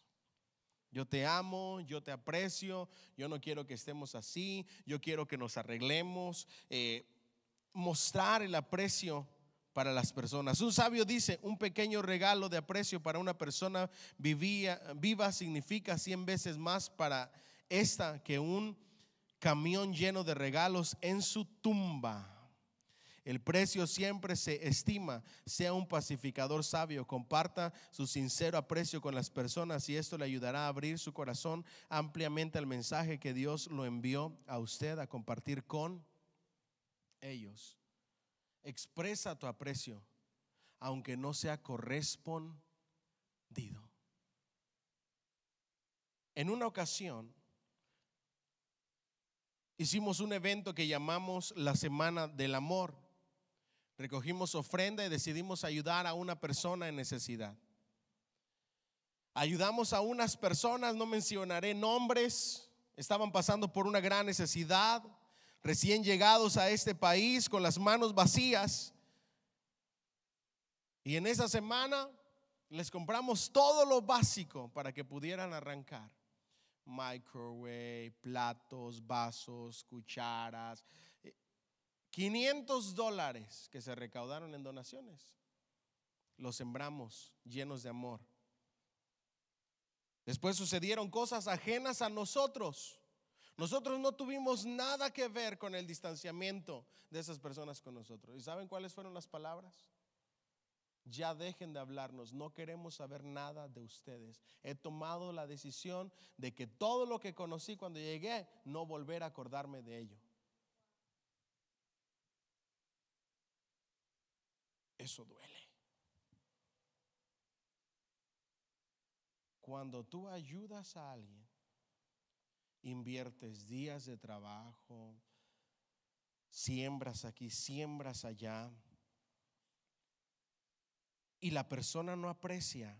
Yo te amo, yo te aprecio, yo no quiero que estemos así, yo quiero que nos arreglemos. Mostrar el aprecio para las personas. Un sabio dice: un pequeño regalo de aprecio para una persona viva significa 100 veces más para esta que un camión lleno de regalos en su tumba. El precio siempre se estima. Sea un pacificador sabio. Comparta su sincero aprecio con las personas y esto le ayudará a abrir su corazón ampliamente al mensaje que Dios lo envió a usted a compartir con ellos. Expresa tu aprecio aunque no sea correspondido. En una ocasión hicimos un evento que llamamos la Semana del Amor. Recogimos ofrenda y decidimos ayudar a una persona en necesidad. Ayudamos a unas personas, no mencionaré nombres, estaban pasando por una gran necesidad, recién llegados a este país con las manos vacías. Y en esa semana les compramos todo lo básico para que pudieran arrancar: microwave, platos, vasos, cucharas. $500 que se recaudaron en donaciones, los sembramos llenos de amor. Después sucedieron cosas ajenas a nosotros. Nosotros no tuvimos nada que ver con el distanciamiento de esas personas con nosotros. ¿Y saben cuáles fueron las palabras? Ya dejen de hablarnos, no queremos saber nada de ustedes. He tomado la decisión de que todo lo que conocí cuando llegué, no volver a acordarme de ello. Eso duele. Cuando tú ayudas a alguien, inviertes días de trabajo, siembras aquí, siembras allá, y la persona no aprecia,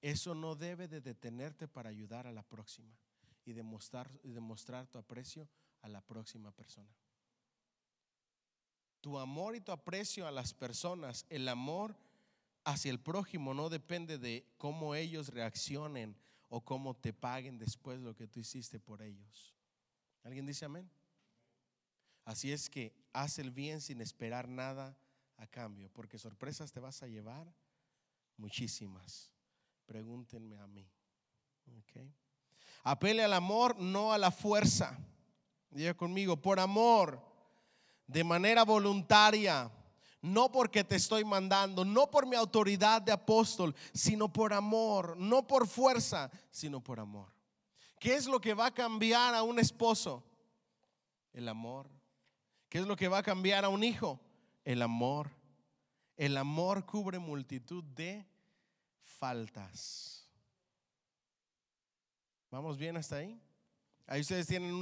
eso no debe de detenerte para ayudar a la próxima y demostrar tu aprecio a la próxima persona. Tu amor y tu aprecio a las personas, el amor hacia el prójimo, no depende de cómo ellos reaccionen o cómo te paguen después lo que tú hiciste por ellos. ¿Alguien dice amén? Así es que haz el bien sin esperar nada a cambio, porque sorpresas te vas a llevar muchísimas. Pregúntenme a mí. Okay. Apele al amor, no a la fuerza. Diga conmigo, por amor, de manera voluntaria, no porque te estoy mandando, no por mi autoridad de apóstol, sino por amor, no por fuerza, sino por amor. ¿Qué es lo que va a cambiar a un esposo? El amor. ¿Qué es lo que va a cambiar a un hijo? El amor. El amor cubre multitud de faltas. ¿Vamos bien hasta ahí? Ahí ustedes tienen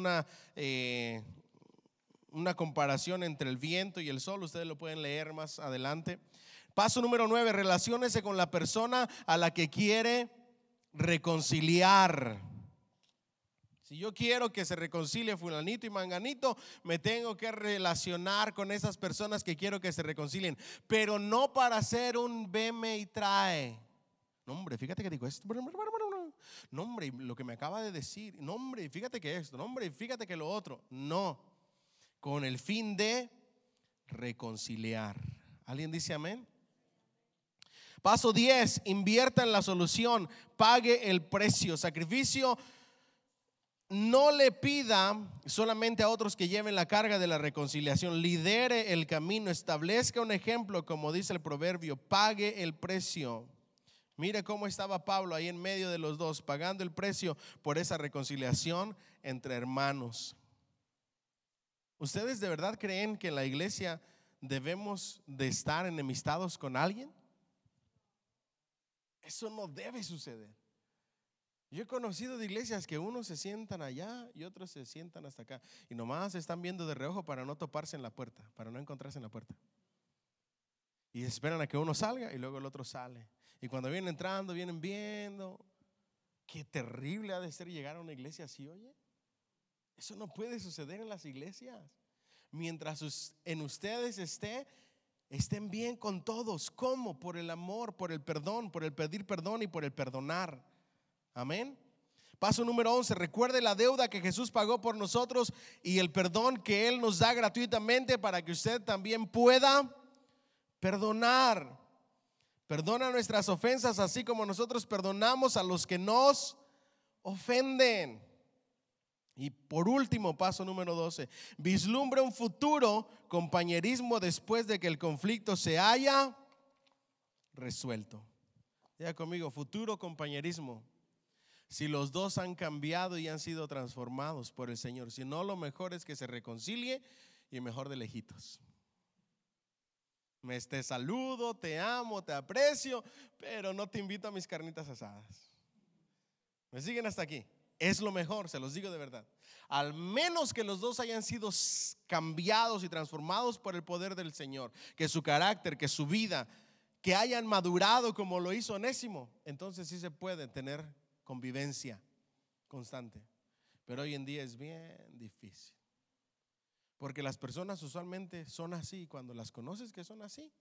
una comparación entre el viento y el sol. Ustedes lo pueden leer más adelante. Paso número 9, relaciónese con la persona a la que quiere reconciliar. Si yo quiero que se reconcilie fulanito y manganito, me tengo que relacionar con esas personas que quiero que se reconcilien, pero no para hacer un veme y trae. No, hombre, fíjate que digo esto. No, hombre, lo que me acaba de decir. No, hombre, fíjate que esto. No, hombre, fíjate que lo otro. No, con el fin de reconciliar. ¿Alguien dice amén? Paso 10, invierta en la solución, pague el precio. Sacrificio. No le pida solamente a otros que lleven la carga de la reconciliación. Lidere el camino, establezca un ejemplo, como dice el proverbio, pague el precio. Mire cómo estaba Pablo ahí en medio de los dos, pagando el precio por esa reconciliación entre hermanos. ¿Ustedes de verdad creen que en la iglesia debemos de estar enemistados con alguien? Eso no debe suceder. Yo he conocido de iglesias que unos se sientan allá y otros se sientan hasta acá y nomás se están viendo de reojo para no toparse en la puerta, para no encontrarse en la puerta. Y esperan a que uno salga y luego el otro sale. Y cuando vienen entrando, vienen viendo. Qué terrible ha de ser llegar a una iglesia así, oye. Eso no puede suceder en las iglesias. Mientras en ustedes estén bien con todos. ¿Cómo? Por el amor, por el perdón, por el pedir perdón y por el perdonar. Amén. Paso número 11, recuerde la deuda que Jesús pagó por nosotros y el perdón que Él nos da gratuitamente para que usted también pueda perdonar. Perdona nuestras ofensas así como nosotros perdonamos a los que nos ofenden. Y por último, paso número 12, vislumbra un futuro compañerismo después de que el conflicto se haya resuelto. Diga conmigo, futuro compañerismo. Si los dos han cambiado y han sido transformados por el Señor. Si no, lo mejor es que se reconcilie y mejor de lejitos. Te saludo, te amo, te aprecio, pero no te invito a mis carnitas asadas. ¿Me siguen hasta aquí? Es lo mejor, se los digo de verdad. Al menos que los dos hayan sido cambiados y transformados por el poder del Señor, que su carácter, que su vida, que hayan madurado como lo hizo Onésimo, entonces sí se puede tener convivencia constante. Pero hoy en día es bien difícil, porque las personas usualmente son así. Cuando las conoces que son así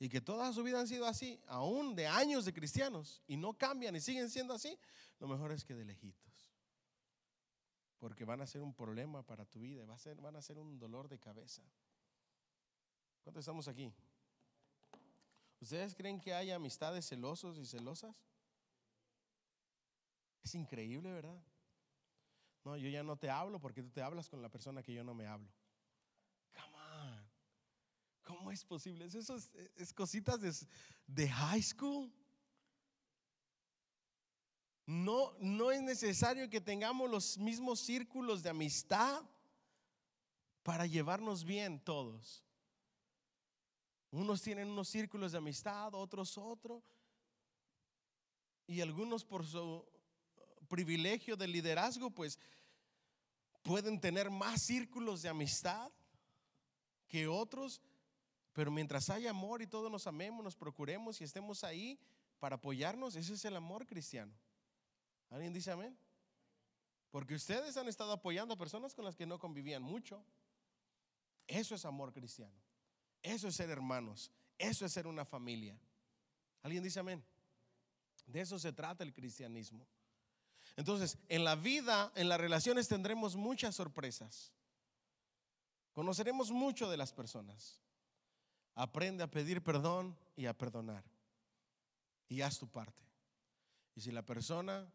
y que toda su vida han sido así, aún de años de cristianos, y no cambian y siguen siendo así, lo mejor es que de lejitos, porque van a ser un problema para tu vida, van a ser un dolor de cabeza. ¿Cuántos estamos aquí? ¿Ustedes creen que hay amistades celosos y celosas? Es increíble, ¿verdad? No, yo ya no te hablo porque tú te hablas con la persona que yo no me hablo. Come on. ¿Cómo es posible? Eso es cositas de high school. No es necesario que tengamos los mismos círculos de amistad para llevarnos bien todos. Unos tienen unos círculos de amistad, otros otro. Y algunos por su privilegio de liderazgo pues pueden tener más círculos de amistad que otros, pero mientras haya amor y todos nos amemos, nos procuremos y estemos ahí para apoyarnos, ese es el amor cristiano. ¿Alguien dice amén? Porque ustedes han estado apoyando a personas con las que no convivían mucho. Eso es amor cristiano. Eso es ser hermanos. Eso es ser una familia. ¿Alguien dice amén? De eso se trata el cristianismo. Entonces, en la vida, en las relaciones tendremos muchas sorpresas. Conoceremos mucho de las personas. Aprende a pedir perdón y a perdonar. Y haz tu parte. Y si la persona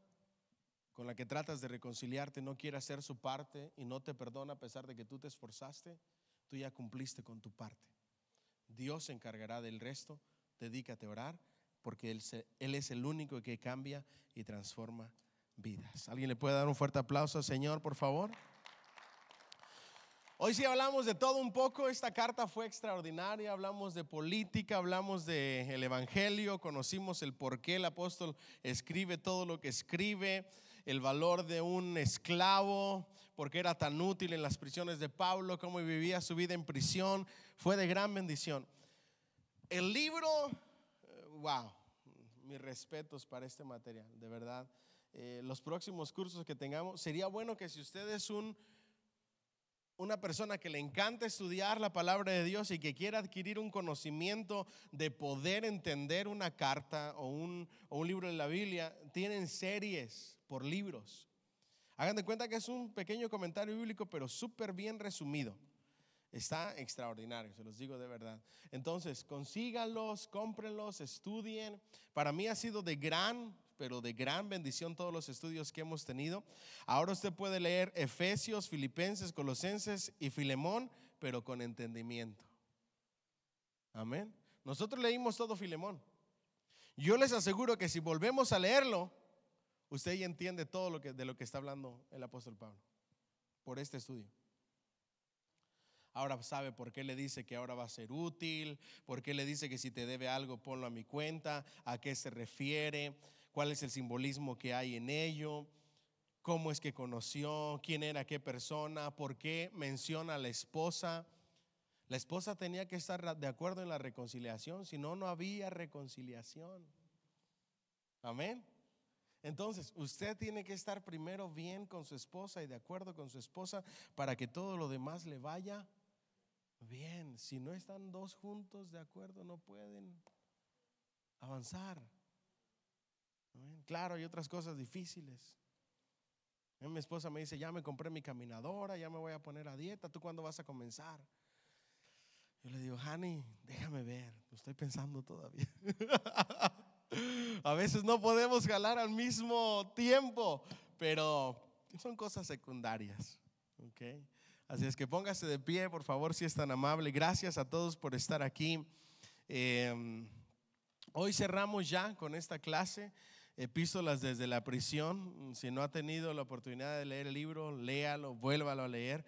con la que tratas de reconciliarte no quiere hacer su parte y no te perdona a pesar de que tú te esforzaste, tú ya cumpliste con tu parte. Dios se encargará del resto. Dedícate a orar, porque Él es el único que cambia y transforma vidas. ¿Alguien le puede dar un fuerte aplauso al Señor, por favor? Hoy sí hablamos de todo un poco. Esta carta fue extraordinaria. Hablamos de política, hablamos del evangelio, conocimos el por qué el apóstol escribe todo lo que escribe, el valor de un esclavo, por qué era tan útil en las prisiones de Pablo, cómo vivía su vida en prisión. Fue de gran bendición. El libro, wow, mis respetos para este material, de verdad. Los próximos cursos que tengamos, sería bueno que si usted es una persona que le encanta estudiar la palabra de Dios y que quiera adquirir un conocimiento de poder entender una carta o un libro de la Biblia, tienen series por libros. Hagan de cuenta que es un pequeño comentario bíblico, pero súper bien resumido. Está extraordinario, se los digo de verdad. Entonces, consíganlos, cómprenlos, estudien. Para mí ha sido de gran bendición todos los estudios que hemos tenido. Ahora usted puede leer Efesios, Filipenses, Colosenses y Filemón, pero con entendimiento. Amén. Nosotros leímos todo Filemón. Yo les aseguro que si volvemos a leerlo, usted ya entiende todo de lo que está hablando el apóstol Pablo por este estudio. Ahora sabe por qué le dice que ahora va a ser útil, por qué le dice que si te debe algo ponlo a mi cuenta, a qué se refiere, cuál es el simbolismo que hay en ello, cómo es que conoció, quién era qué persona, por qué menciona a la esposa. La esposa tenía que estar de acuerdo en la reconciliación, si no, no había reconciliación. Amén. Entonces, usted tiene que estar primero bien con su esposa y de acuerdo con su esposa para que todo lo demás le vaya bien. Si no están dos juntos de acuerdo, no pueden avanzar. Claro, hay otras cosas difíciles. Mi esposa me dice, ya me compré mi caminadora, ya me voy a poner a dieta. ¿Tú cuándo vas a comenzar? Yo le digo, honey, déjame ver, lo estoy pensando todavía. A veces no podemos jalar al mismo tiempo, pero son cosas secundarias. ¿Ok? Así es que póngase de pie, por favor, si es tan amable. Gracias a todos por estar aquí. Hoy cerramos ya con esta clase, Epístolas desde la prisión. Si no ha tenido la oportunidad de leer el libro, léalo, vuélvalo a leer.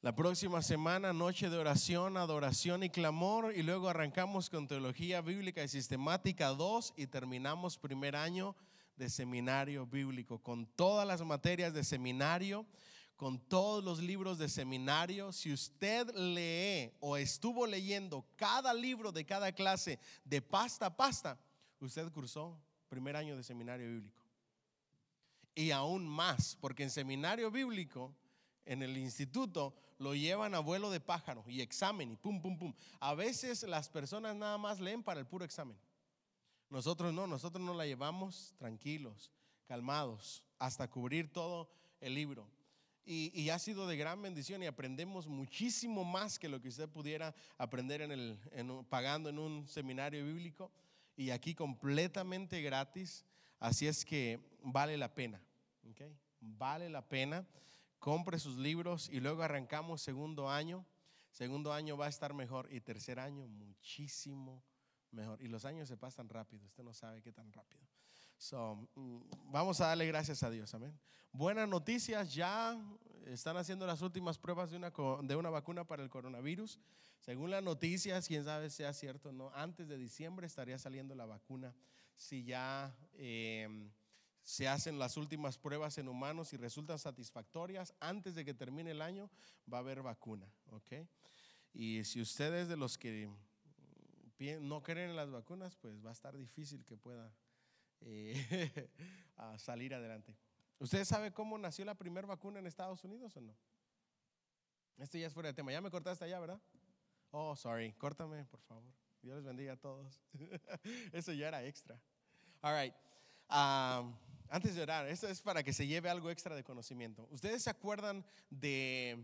La próxima semana, noche de oración, adoración y clamor, y luego arrancamos con teología bíblica y sistemática 2 y terminamos primer año de seminario bíblico con todas las materias de seminario, con todos los libros de seminario. Si usted lee o estuvo leyendo cada libro de cada clase de pasta a pasta, usted cursó primer año de seminario bíblico. Y aún más, porque en seminario bíblico, en el instituto, lo llevan a vuelo de pájaro y examen y pum, pum, pum. A veces las personas nada más leen para el puro examen. Nosotros no, nosotros nos la llevamos tranquilos, calmados, hasta cubrir todo el libro. Y ha sido de gran bendición y aprendemos muchísimo más que lo que usted pudiera aprender pagando en un seminario bíblico, y aquí completamente gratis. Así es que vale la pena, ¿okay? Vale la pena. Compre sus libros y luego arrancamos segundo año. Segundo año va a estar mejor y tercer año muchísimo mejor. Y los años se pasan rápido, usted no sabe qué tan rápido. Vamos a darle gracias a Dios, amén. Buenas noticias, ya están haciendo las últimas pruebas de una vacuna para el coronavirus. Según las noticias, quién sabe si sea cierto o no, antes de diciembre estaría saliendo la vacuna. Si ya se hacen las últimas pruebas en humanos y resultan satisfactorias, antes de que termine el año va a haber vacuna, ¿ok? Y si usted es de los que no creen en las vacunas, pues va a estar difícil que pueda a salir adelante. ¿Usted sabe cómo nació la primera vacuna en Estados Unidos o no? Esto ya es fuera de tema. Ya me cortaste allá, ¿verdad? Oh, sorry, córtame por favor. Dios les bendiga a todos. Eso ya era extra. All right. Antes de orar, esto es para que se lleve algo extra de conocimiento. ¿Ustedes se acuerdan de